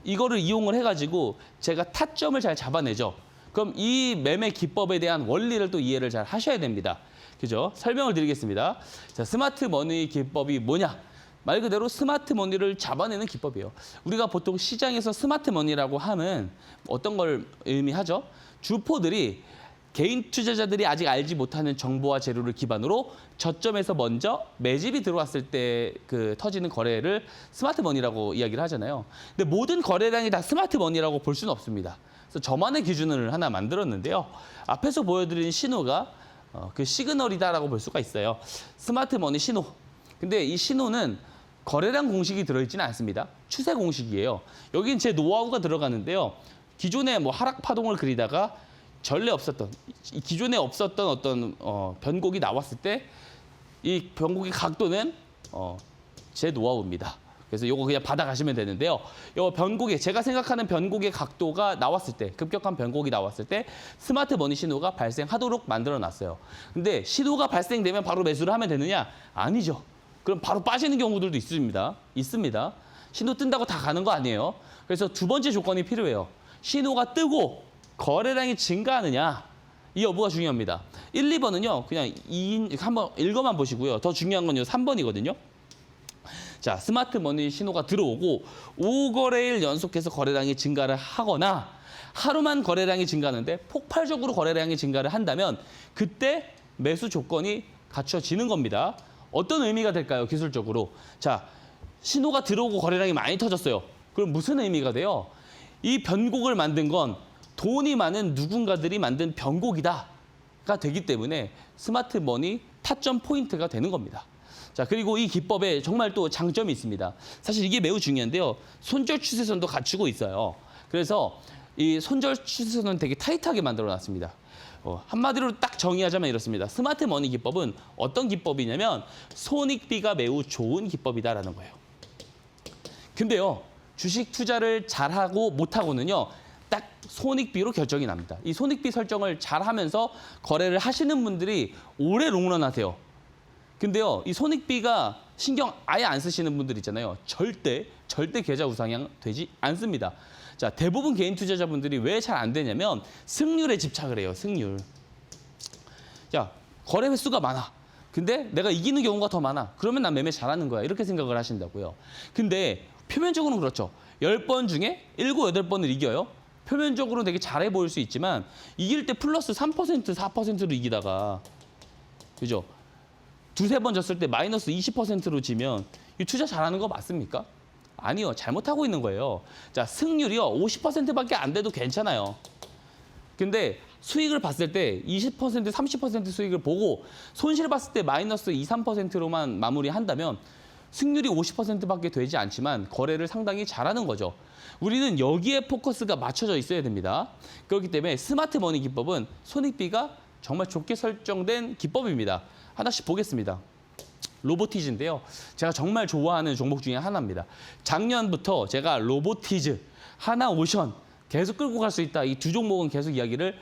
[SPEAKER 2] 이거를 이용을 해가지고 제가 타점을 잘 잡아내죠. 그럼 이 매매 기법에 대한 원리를 또 이해를 잘 하셔야 됩니다. 그죠? 설명을 드리겠습니다. 자, 스마트 머니 기법이 뭐냐? 말 그대로 스마트 머니를 잡아내는 기법이에요. 우리가 보통 시장에서 스마트 머니라고 하면 어떤 걸 의미하죠? 주포들이 개인 투자자들이 아직 알지 못하는 정보와 재료를 기반으로 저점에서 먼저 매집이 들어왔을 때 그 터지는 거래를 스마트 머니라고 이야기를 하잖아요. 근데 모든 거래량이 다 스마트 머니라고 볼 수는 없습니다. 그래서 저만의 기준을 하나 만들었는데요. 앞에서 보여드린 신호가 그 시그널이다라고 볼 수가 있어요. 스마트 머니 신호. 근데 이 신호는 거래량 공식이 들어있지는 않습니다. 추세 공식이에요. 여긴 제 노하우가 들어가는데요. 기존에 뭐 하락 파동을 그리다가 전례 없었던, 기존에 없었던 어떤 변곡이 나왔을 때 이 변곡의 각도는 제 노하우입니다. 그래서 요거 그냥 받아가시면 되는데요. 요 변곡의, 제가 생각하는 변곡의 각도가 나왔을 때, 급격한 변곡이 나왔을 때 스마트 머니 신호가 발생하도록 만들어놨어요. 근데 신호가 발생되면 바로 매수를 하면 되느냐? 아니죠. 그럼 바로 빠지는 경우들도 있습니다. 신호 뜬다고 다 가는 거 아니에요. 그래서 두 번째 조건이 필요해요. 신호가 뜨고 거래량이 증가하느냐, 이 여부가 중요합니다. 1, 2번은요, 그냥 한번 읽어만 보시고요. 더 중요한 건요, 3번이거든요. 자, 스마트 머니 신호가 들어오고 5거래일 연속해서 거래량이 증가를 하거나 하루만 거래량이 증가하는데 폭발적으로 거래량이 증가를 한다면 그때 매수 조건이 갖춰지는 겁니다. 어떤 의미가 될까요, 기술적으로? 자, 신호가 들어오고 거래량이 많이 터졌어요. 그럼 무슨 의미가 돼요? 이 변곡을 만든 건 돈이 많은 누군가들이 만든 변곡이다가 되기 때문에 스마트 머니 타점 포인트가 되는 겁니다. 자, 그리고 이 기법에 정말 또 장점이 있습니다. 사실 이게 매우 중요한데요. 손절 추세선도 갖추고 있어요. 그래서 이 손절 추세선은 되게 타이트하게 만들어놨습니다. 한마디로 딱 정의하자면 이렇습니다. 스마트 머니 기법은 어떤 기법이냐면 손익비가 매우 좋은 기법이다라는 거예요. 근데요, 주식 투자를 잘하고 못하고는요, 딱 손익비로 결정이 납니다. 이 손익비 설정을 잘하면서 거래를 하시는 분들이 오래 롱런 하세요. 근데요, 이 손익비가 신경 아예 안 쓰시는 분들 있잖아요. 절대 계좌 우상향 되지 않습니다. 자, 대부분 개인 투자자분들이 왜 잘 안 되냐면 승률에 집착을 해요. 승률. 야, 거래 횟수가 많아. 근데 내가 이기는 경우가 더 많아. 그러면 난 매매 잘하는 거야. 이렇게 생각을 하신다고요. 근데 표면적으로는 그렇죠. 10번 중에 7, 8번을 이겨요. 표면적으로는 되게 잘해 보일 수 있지만 이길 때 플러스 3%, 4%로 이기다가, 그죠? 두세 번 졌을 때 마이너스 20%로 지면 이 투자 잘하는 거 맞습니까? 아니요. 잘못하고 있는 거예요. 자, 승률이요. 50%밖에 안 돼도 괜찮아요. 근데 수익을 봤을 때 20%, 30% 수익을 보고 손실 봤을 때 마이너스 2, 3%로만 마무리한다면 승률이 50%밖에 되지 않지만 거래를 상당히 잘하는 거죠. 우리는 여기에 포커스가 맞춰져 있어야 됩니다. 그렇기 때문에 스마트 머니 기법은 손익비가 정말 좋게 설정된 기법입니다. 하나씩 보겠습니다. 로보티즈인데요. 제가 정말 좋아하는 종목 중에 하나입니다. 작년부터 제가 로보티즈, 하나오션 계속 끌고 갈 수 있다. 이 두 종목은 계속 이야기를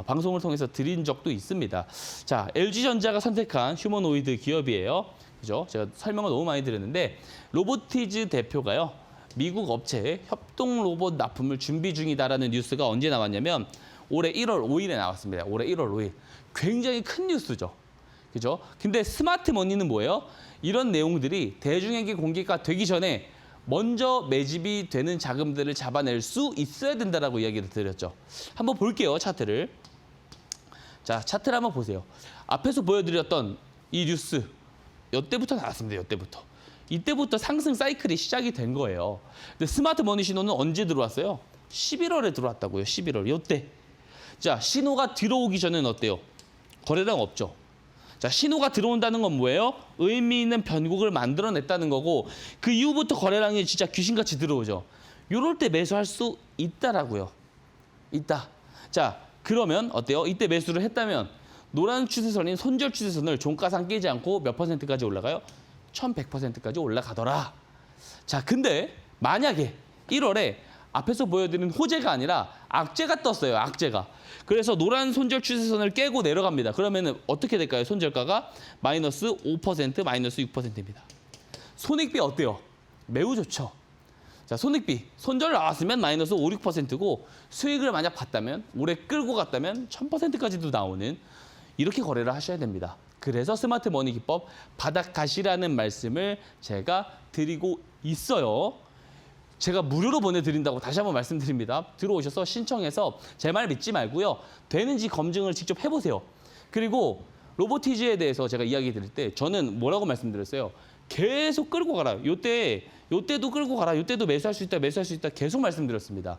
[SPEAKER 2] 방송을 통해서 드린 적도 있습니다. 자, LG전자가 선택한 휴머노이드 기업이에요. 그죠? 제가 설명을 너무 많이 드렸는데 로보티즈 대표가요. 미국 업체에 협동 로봇 납품을 준비 중이다라는 뉴스가 언제 나왔냐면 올해 1월 5일에 나왔습니다. 올해 1월 5일. 굉장히 큰 뉴스죠. 그죠? 근데 스마트 머니는 뭐예요? 이런 내용들이 대중에게 공개가 되기 전에 먼저 매집이 되는 자금들을 잡아낼 수 있어야 된다라고 이야기를 드렸죠. 한번 볼게요, 차트를. 자, 차트를 한번 보세요. 앞에서 보여드렸던 이 뉴스, 이때부터 나왔습니다. 이때부터 상승 사이클이 시작이 된 거예요. 근데 스마트 머니 신호는 언제 들어왔어요? 11월에 들어왔다고요. 11월. 이때. 자, 신호가 들어오기 전에는 어때요? 거래량 없죠. 자, 신호가 들어온다는 건 뭐예요? 의미 있는 변곡을 만들어냈다는 거고 그 이후부터 거래량이 진짜 귀신같이 들어오죠. 이럴 때 매수할 수 있다라고요. 있다. 자, 그러면 어때요? 이때 매수를 했다면 노란 추세선인 손절 추세선을 종가상 깨지 않고 몇 %까지 올라가요? 1100%까지 올라가더라. 자, 근데 만약에 1월에 앞에서 보여드린 호재가 아니라 악재가 떴어요. 악재가. 그래서 노란 손절 추세선을 깨고 내려갑니다. 그러면 어떻게 될까요? 손절가가 마이너스 5%, 마이너스 6%입니다. 손익비 어때요? 매우 좋죠. 자, 손익비. 손절 나왔으면 마이너스 5, 6%고 수익을 만약 봤다면, 올해 끌고 갔다면 1000%까지도 나오는 이렇게 거래를 하셔야 됩니다. 그래서 스마트 머니 기법 바닥 가시라는 말씀을 제가 드리고 있어요. 제가 무료로 보내드린다고 다시 한번 말씀드립니다. 들어오셔서 신청해서 제 말 믿지 말고요. 되는지 검증을 직접 해보세요. 그리고 로보티즈에 대해서 제가 이야기 드릴 때 저는 뭐라고 말씀드렸어요? 계속 끌고 가라. 요때도 끌고 가라. 요때도 매수할 수 있다. 매수할 수 있다. 계속 말씀드렸습니다.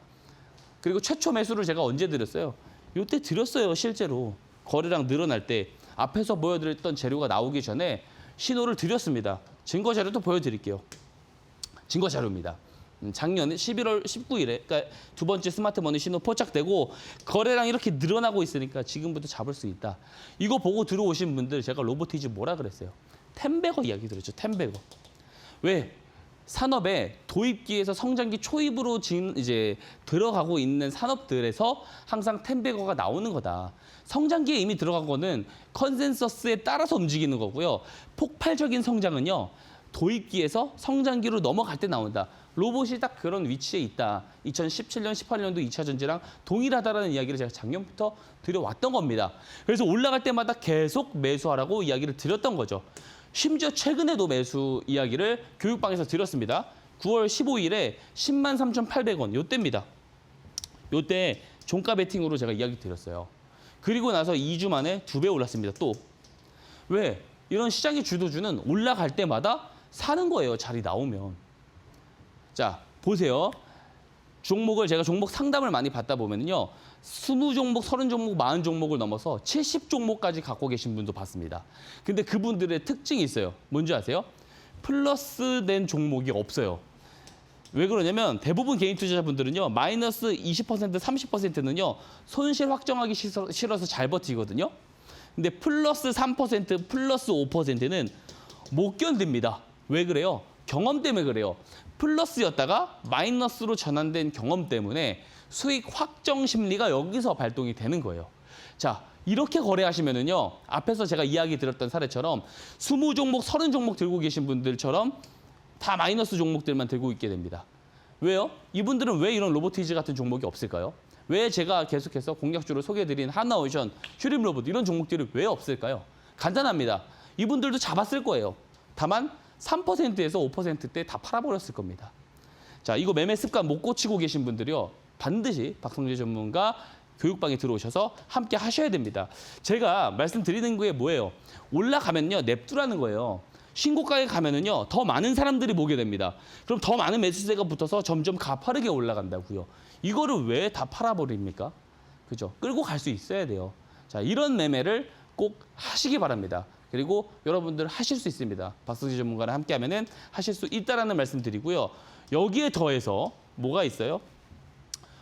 [SPEAKER 2] 그리고 최초 매수를 제가 언제 드렸어요? 요때 드렸어요. 실제로. 거래량 늘어날 때 앞에서 보여드렸던 재료가 나오기 전에 신호를 드렸습니다. 증거 자료도 보여드릴게요. 증거 자료입니다. 작년 11월 19일에 그러니까 두 번째 스마트머니 신호 포착되고 거래량 이렇게 늘어나고 있으니까 지금부터 잡을 수 있다. 이거 보고 들어오신 분들 제가 로보티즈 뭐라 그랬어요? 텐베거 이야기 들었죠. 텐베거. 왜? 산업에 도입기에서 성장기 초입으로 이제 들어가고 있는 산업들에서 항상 텐베거가 나오는 거다. 성장기에 이미 들어간 거는 컨센서스에 따라서 움직이는 거고요. 폭발적인 성장은요. 도입기에서 성장기로 넘어갈 때 나온다. 로봇이 딱 그런 위치에 있다. 2017년, 18년도 2차 전지랑 동일하다라는 이야기를 제가 작년부터 드려왔던 겁니다. 그래서 올라갈 때마다 계속 매수하라고 이야기를 드렸던 거죠. 심지어 최근에도 매수 이야기를 교육방에서 드렸습니다. 9월 15일에 103,800원, 요때입니다. 요때 종가 베팅으로 제가 이야기 드렸어요. 그리고 나서 2주 만에 2배 올랐습니다. 또. 왜? 이런 시장의 주도주는 올라갈 때마다 사는 거예요. 자리 나오면. 자, 보세요. 종목을 제가 종목 상담을 많이 받다 보면요. 20종목, 30종목, 40종목을 넘어서 70종목까지 갖고 계신 분도 봤습니다. 근데 그분들의 특징이 있어요. 뭔지 아세요? 플러스 된 종목이 없어요. 왜 그러냐면 대부분 개인 투자자분들은요. 마이너스 20%, 30%는요. 손실 확정하기 싫어서 잘 버티거든요. 근데 플러스 3%, 플러스 5%는 못 견딥니다. 왜 그래요? 경험 때문에 그래요. 플러스였다가 마이너스로 전환된 경험 때문에 수익 확정 심리가 여기서 발동이 되는 거예요. 자, 이렇게 거래하시면은요. 앞에서 제가 이야기 드렸던 사례처럼 20종목, 30종목 들고 계신 분들처럼 다 마이너스 종목들만 들고 있게 됩니다. 왜요? 이분들은 왜 이런 로보티즈 같은 종목이 없을까요? 왜 제가 계속해서 공략주로 소개해드린 하나오션, 슈림로봇 이런 종목들이 왜 없을까요? 간단합니다. 이분들도 잡았을 거예요. 다만 3%에서 5%대 다 팔아버렸을 겁니다. 자, 이거 매매 습관 못 고치고 계신 분들이요. 반드시 박성재 전문가 교육방에 들어오셔서 함께 하셔야 됩니다. 제가 말씀드리는 게 뭐예요? 올라가면요. 냅두라는 거예요. 신고가에 가면은요. 더 많은 사람들이 모게 됩니다. 그럼 더 많은 매수세가 붙어서 점점 가파르게 올라간다고요. 이거를 왜 다 팔아버립니까? 그죠? 끌고 갈 수 있어야 돼요. 자, 이런 매매를 꼭 하시기 바랍니다. 그리고 여러분들 하실 수 있습니다. 박성재 전문가랑 함께하면은 하실 수 있다라는 말씀 드리고요. 여기에 더해서 뭐가 있어요?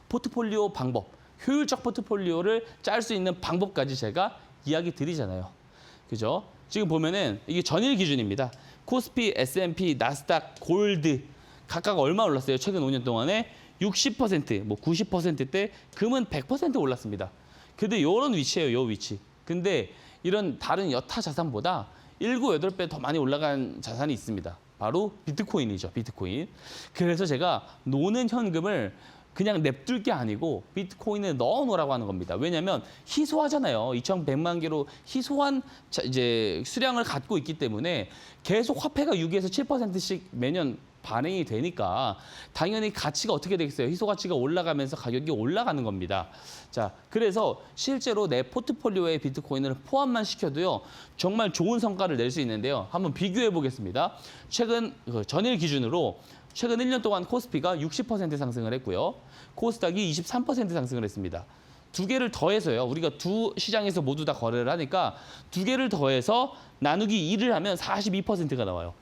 [SPEAKER 2] 포트폴리오 방법, 효율적 포트폴리오를 짤 수 있는 방법까지 제가 이야기 드리잖아요. 그죠? 지금 보면은 이게 전일 기준입니다. 코스피, S&P, 나스닥, 골드 각각 얼마 올랐어요? 최근 5년 동안에 60%, 뭐 90%대, 금은 100% 올랐습니다. 근데 이런 위치예요, 요 위치. 근데 이런 다른 여타 자산보다 7, 8배 더 많이 올라간 자산이 있습니다. 바로 비트코인이죠, 비트코인. 그래서 제가 노는 현금을 그냥 냅둘 게 아니고 비트코인에 넣어놓으라고 하는 겁니다. 왜냐하면 희소하잖아요. 2,100만 개로 희소한 이제 수량을 갖고 있기 때문에 계속 화폐가 6에서 7%씩 매년 반영이 되니까 당연히 가치가 어떻게 되겠어요? 희소 가치가 올라가면서 가격이 올라가는 겁니다. 자, 그래서 실제로 내 포트폴리오에 비트코인을 포함만 시켜도요, 정말 좋은 성과를 낼 수 있는데요. 한번 비교해 보겠습니다. 최근 전일 기준으로 최근 1년 동안 코스피가 60% 상승을 했고요. 코스닥이 23% 상승을 했습니다. 두 개를 더해서요. 우리가 두 시장에서 모두 다 거래를 하니까 두 개를 더해서 나누기 2를 하면 42%가 나와요.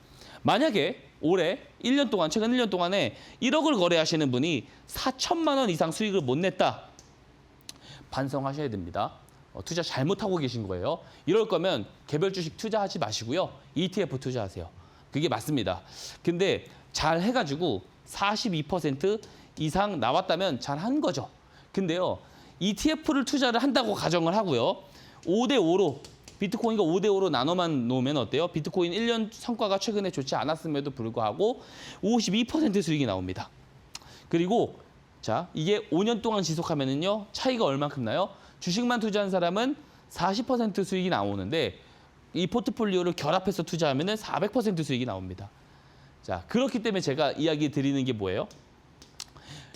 [SPEAKER 2] 만약에 올해 1년 동안, 최근 1년 동안에 1억을 거래하시는 분이 4천만 원 이상 수익을 못 냈다. 반성하셔야 됩니다. 투자 잘못하고 계신 거예요. 이럴 거면 개별 주식 투자하지 마시고요. ETF 투자하세요. 그게 맞습니다. 근데 잘 해가지고 42% 이상 나왔다면 잘 한 거죠. 근데요, ETF를 투자를 한다고 가정을 하고요. 5대5로 비트코인과 5대5로 나눠만 놓으면 어때요? 비트코인 1년 성과가 최근에 좋지 않았음에도 불구하고 52% 수익이 나옵니다. 그리고 자, 이게 5년 동안 지속하면은요, 차이가 얼만큼 나요? 주식만 투자한 사람은 40% 수익이 나오는데 이 포트폴리오를 결합해서 투자하면은 400% 수익이 나옵니다. 자, 그렇기 때문에 제가 이야기 드리는 게 뭐예요?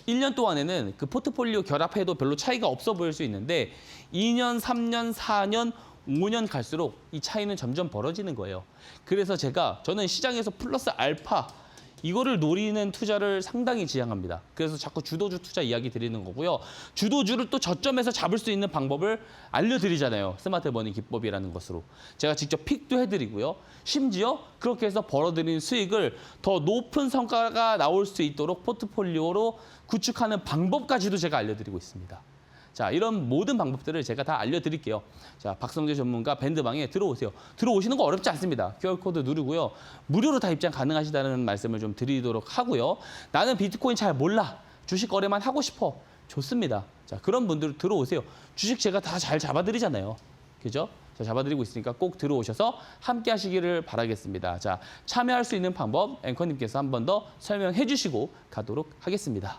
[SPEAKER 2] 1년 동안에는 그 포트폴리오 결합해도 별로 차이가 없어 보일 수 있는데 2년, 3년, 4년, 5년 갈수록 이 차이는 점점 벌어지는 거예요. 그래서 저는 시장에서 플러스 알파 이거를 노리는 투자를 상당히 지향합니다. 그래서 자꾸 주도주 투자 이야기 드리는 거고요. 주도주를 또 저점에서 잡을 수 있는 방법을 알려드리잖아요. 스마트 머니 기법이라는 것으로. 제가 직접 픽도 해드리고요. 심지어 그렇게 해서 벌어들인 수익을 더 높은 성과가 나올 수 있도록 포트폴리오로 구축하는 방법까지도 제가 알려드리고 있습니다. 자, 이런 모든 방법들을 제가 다 알려드릴게요. 자, 박성재 전문가 밴드방에 들어오세요. 들어오시는 거 어렵지 않습니다. QR코드 누르고요. 무료로 다 입장 가능하시다는 말씀을 좀 드리도록 하고요. 나는 비트코인 잘 몰라. 주식 거래만 하고 싶어. 좋습니다. 자, 그런 분들 들어오세요. 주식 제가 다 잘 잡아드리잖아요. 그죠? 자, 잡아드리고 있으니까 꼭 들어오셔서 함께 하시기를 바라겠습니다. 자, 참여할 수 있는 방법 앵커님께서 한 번 더 설명해 주시고 가도록 하겠습니다.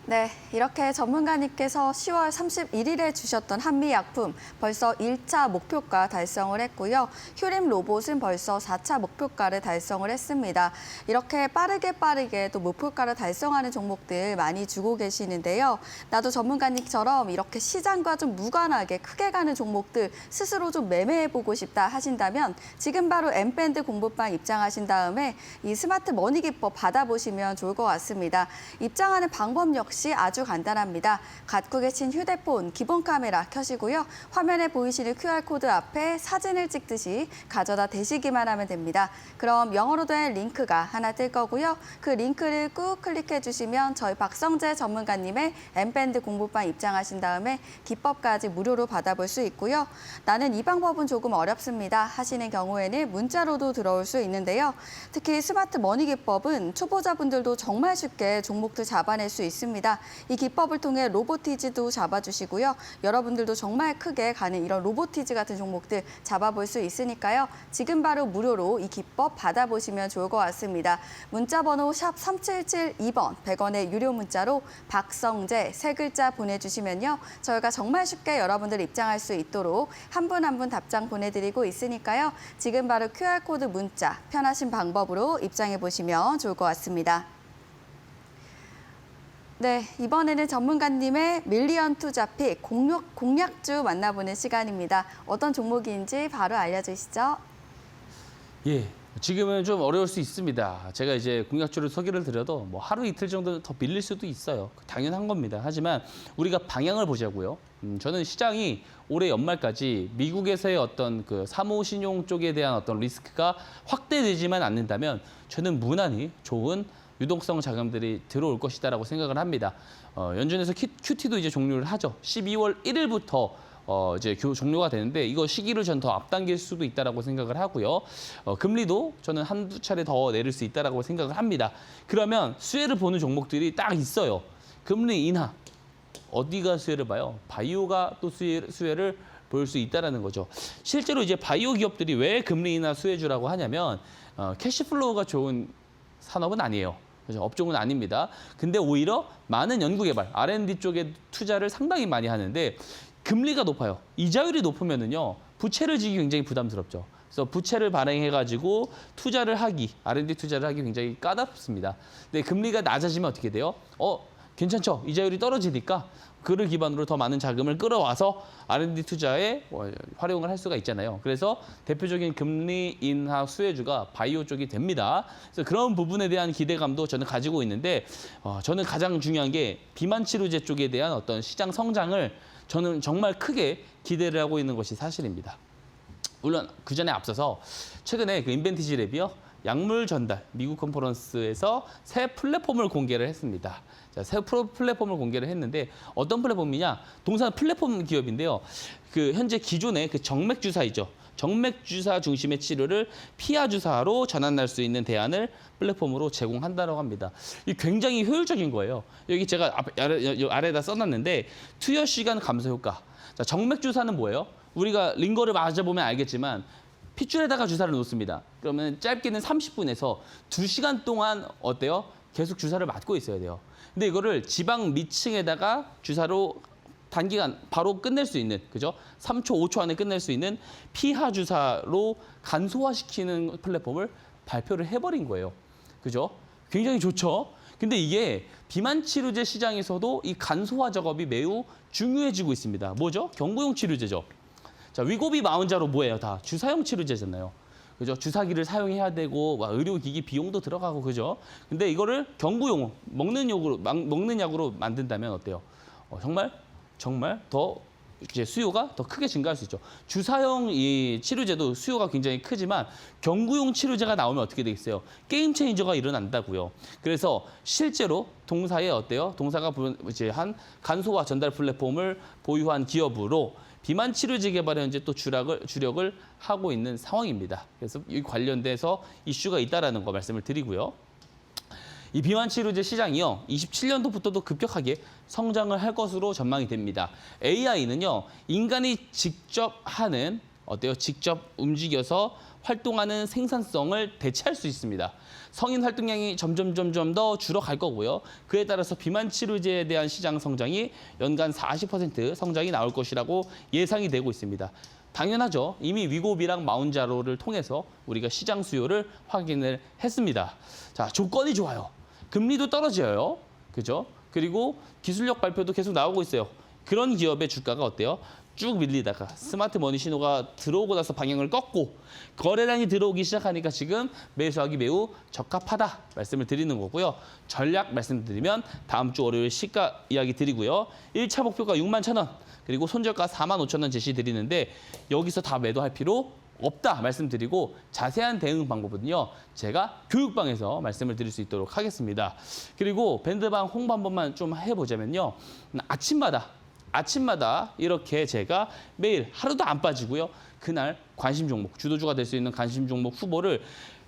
[SPEAKER 3] 네, 이렇게 전문가님께서 10월 31일에 주셨던 한미약품 벌써 1차 목표가 달성을 했고요. 휴림 로봇은 벌써 4차 목표가를 달성을 했습니다. 이렇게 빠르게 또 목표가를 달성하는 종목들 많이 주고 계시는데요. 나도 전문가님처럼 이렇게 시장과 좀 무관하게 크게 가는 종목들 스스로 좀 매매해보고 싶다 하신다면 지금 바로 엠밴드 공부방 입장하신 다음에 이 스마트 머니 기법 받아보시면 좋을 것 같습니다. 입장하는 방법 역시 아주 간단합니다. 갖고 계신 휴대폰 기본 카메라 켜시고요. 화면에 보이시는 QR코드 앞에 사진을 찍듯이 가져다 대시기만 하면 됩니다. 그럼 영어로 된 링크가 하나 뜰 거고요. 그 링크를 꾹 클릭해 주시면 저희 박성재 전문가님의 엠밴드 공부방 입장하신 다음에 기법까지 무료로 받아볼 수 있고요. 나는 이 방법은 조금 어렵습니다 하시는 경우에는 문자로도 들어올 수 있는데요. 특히 스마트 머니 기법은 초보자분들도 정말 쉽게 종목들 잡아낼 수 있습니다. 이 기법을 통해 로보티즈도 잡아주시고요. 여러분들도 정말 크게 가는 이런 로보티즈 같은 종목들 잡아볼 수 있으니까요. 지금 바로 무료로 이 기법 받아보시면 좋을 것 같습니다. 문자번호 샵 3772번 100원의 유료 문자로 박성재 세 글자 보내주시면요. 저희가 정말 쉽게 여러분들 입장할 수 있도록 한 분 한 분 답장 보내드리고 있으니까요. 지금 바로 QR코드 문자 편하신 방법으로 입장해 보시면 좋을 것 같습니다. 네, 이번에는 전문가님의 밀리언 투자픽 공략주 만나보는 시간입니다. 어떤 종목인지 바로 알려주시죠.
[SPEAKER 2] 예, 지금은 좀 어려울 수 있습니다. 제가 이제 공략주를 소개를 드려도 뭐 하루 이틀 정도 더 밀릴 수도 있어요. 당연한 겁니다. 하지만 우리가 방향을 보자고요. 저는 시장이 올해 연말까지 미국에서의 어떤 그 사모신용 쪽에 대한 어떤 리스크가 확대되지만 않는다면 저는 무난히 좋은 유동성 자금들이 들어올 것이다라고 생각을 합니다. 연준에서 QT도 이제 종료를 하죠. 12월 1일부터 이제 종료가 되는데 이거 시기를 전 더 앞당길 수도 있다라고 생각을 하고요. 금리도 저는 한두 차례 더 내릴 수 있다라고 생각을 합니다. 그러면 수혜를 보는 종목들이 딱 있어요. 금리 인하. 어디가 수혜를 봐요? 바이오가 또 수혜를 볼 수 있다라는 거죠. 실제로 이제 바이오 기업들이 왜 금리 인하 수혜주라고 하냐면 캐시플로우가 좋은 산업은 아니에요. 그죠? 업종은 아닙니다. 근데 오히려 많은 연구개발, R&D 쪽에 투자를 상당히 많이 하는데 금리가 높아요. 이자율이 높으면은요, 부채를 지기 굉장히 부담스럽죠. 그래서 부채를 발행해가지고 투자를 하기, R&D 투자를 하기 굉장히 까다롭습니다. 근데 금리가 낮아지면 어떻게 돼요? 괜찮죠? 이자율이 떨어지니까 그를 기반으로 더 많은 자금을 끌어와서 R&D 투자에 활용을 할 수가 있잖아요. 그래서 대표적인 금리 인하 수혜주가 바이오 쪽이 됩니다. 그래서 그런 부분에 대한 기대감도 저는 가지고 있는데 저는 가장 중요한 게 비만 치료제 쪽에 대한 어떤 시장 성장을 저는 정말 크게 기대를 하고 있는 것이 사실입니다. 물론 그 전에 앞서서 최근에 그 인벤티지 랩이요. 약물 전달 미국 컨퍼런스에서 새 플랫폼을 공개를 했습니다. 자, 새 플랫폼을 공개를 했는데 어떤 플랫폼이냐? 동사는 플랫폼 기업인데요. 그 현재 기존의 그 정맥 주사이죠. 정맥 주사 중심의 치료를 피하 주사로 전환할 수 있는 대안을 플랫폼으로 제공한다고 합니다. 이 굉장히 효율적인 거예요. 여기 제가 아래에다 써놨는데 투여 시간 감소 효과. 자, 정맥 주사는 뭐예요? 우리가 링거를 맞아보면 알겠지만 핏줄에다가 주사를 놓습니다. 그러면 짧게는 30분에서 2시간 동안 어때요? 계속 주사를 맞고 있어야 돼요. 근데 이거를 지방 미층에다가 주사로 단기간 바로 끝낼 수 있는, 그죠? 3초, 5초 안에 끝낼 수 있는 피하 주사로 간소화시키는 플랫폼을 발표를 해버린 거예요. 그죠? 굉장히 좋죠? 근데 이게 비만 치료제 시장에서도 이 간소화 작업이 매우 중요해지고 있습니다. 뭐죠? 경구용 치료제죠. 자, 위고비 마운자로 뭐예요? 다 주사용 치료제잖아요. 그죠? 주사기를 사용해야 되고 의료기기 비용도 들어가고 그죠? 근데 이거를 경구용 먹는 약으로 만든다면 어때요? 정말 더 이제 수요가 더 크게 증가할 수 있죠. 주사용 이 치료제도 수요가 굉장히 크지만 경구용 치료제가 나오면 어떻게 되겠어요? 게임 체인저가 일어난다고요. 그래서 실제로 동사에 어때요? 동사가 이제 한 간소화 전달 플랫폼을 보유한 기업으로 비만 치료제 개발에 현재 또 주력을 하고 있는 상황입니다. 그래서 이 관련돼서 이슈가 있다라는 거 말씀을 드리고요. 이 비만 치료제 시장이요, 27년도부터도 급격하게 성장을 할 것으로 전망이 됩니다. AI는요, 인간이 직접 하는 직접 움직여서 활동하는 생산성을 대체할 수 있습니다. 성인 활동량이 점점 더 줄어갈 거고요. 그에 따라서 비만 치료제에 대한 시장 성장이 연간 40% 성장이 나올 것이라고 예상이 되고 있습니다. 당연하죠. 이미 위고비랑 마운자로를 통해서 우리가 시장 수요를 확인을 했습니다. 자, 조건이 좋아요. 금리도 떨어져요. 그죠? 그리고 기술력 발표도 계속 나오고 있어요. 그런 기업의 주가가 어때요? 쭉 밀리다가 스마트 머니 신호가 들어오고 나서 방향을 꺾고 거래량이 들어오기 시작하니까 지금 매수하기 매우 적합하다 말씀을 드리는 거고요. 전략 말씀드리면 다음 주 월요일 시가 이야기 드리고요. 1차 목표가 61,000원 그리고 손절가 45,000원 제시 드리는데 여기서 다 매도할 필요 없다 말씀드리고 자세한 대응 방법은요. 제가 교육방에서 말씀을 드릴 수 있도록 하겠습니다. 그리고 밴드방 홍보 한 번만 좀 해보자면요. 아침마다 이렇게 제가 매일 하루도 안 빠지고요. 그날 관심 종목, 주도주가 될 수 있는 관심 종목 후보를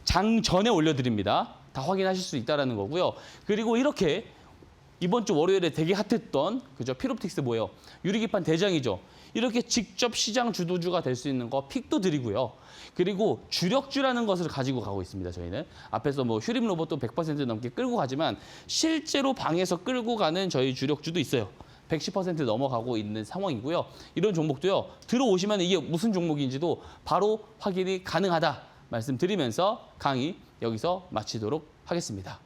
[SPEAKER 2] 장 전에 올려드립니다. 다 확인하실 수 있다는 거고요. 그리고 이렇게 이번 주 월요일에 되게 핫했던 그죠? 피롭틱스 뭐예요? 유리기판 대장이죠. 이렇게 직접 시장 주도주가 될 수 있는 거 픽도 드리고요. 그리고 주력주라는 것을 가지고 가고 있습니다. 저희는 앞에서 뭐 휴림 로봇도 100% 넘게 끌고 가지만 실제로 방에서 끌고 가는 저희 주력주도 있어요. 110% 넘어가고 있는 상황이고요. 이런 종목도요. 들어오시면 이게 무슨 종목인지도 바로 확인이 가능하다 말씀드리면서 강의 여기서 마치도록 하겠습니다.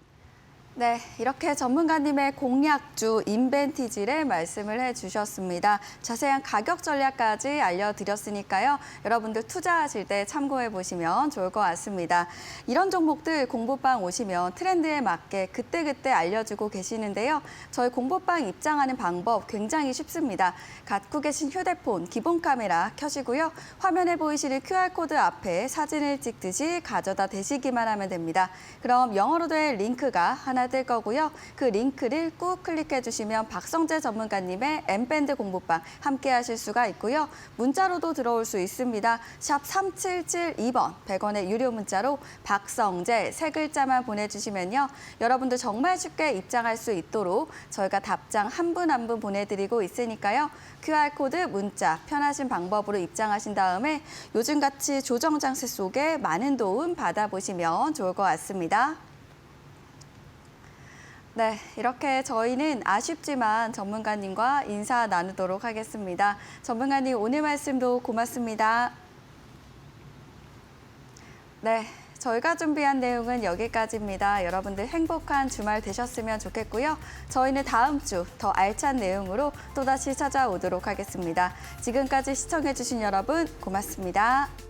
[SPEAKER 3] 네, 이렇게 전문가님의 공략주 인벤티지를 말씀을 해주셨습니다. 자세한 가격 전략까지 알려드렸으니까요. 여러분들 투자하실 때 참고해 보시면 좋을 것 같습니다. 이런 종목들 공부방 오시면 트렌드에 맞게 그때그때 알려주고 계시는데요. 저희 공부방 입장하는 방법 굉장히 쉽습니다. 갖고 계신 휴대폰 기본 카메라 켜시고요. 화면에 보이시는 QR코드 앞에 사진을 찍듯이 가져다 대시기만 하면 됩니다. 그럼 영어로 된 링크가 하나 뜰 거고요. 그 링크를 꾹 클릭해 주시면 박성재 전문가님의 M밴드 공부방 함께 하실 수가 있고요. 문자로도 들어올 수 있습니다. 샵 3772번 100원의 유료 문자로 박성재 세 글자만 보내주시면요. 여러분들 정말 쉽게 입장할 수 있도록 저희가 답장 한 분 한 분 보내드리고 있으니까요. QR코드 문자 편하신 방법으로 입장하신 다음에 요즘같이 조정 장세 속에 많은 도움 받아보시면 좋을 것 같습니다. 네, 이렇게 저희는 아쉽지만 전문가님과 인사 나누도록 하겠습니다. 전문가님 오늘 말씀도 고맙습니다. 네, 저희가 준비한 내용은 여기까지입니다. 여러분들 행복한 주말 되셨으면 좋겠고요. 저희는 다음 주 더 알찬 내용으로 또다시 찾아오도록 하겠습니다. 지금까지 시청해주신 여러분 고맙습니다.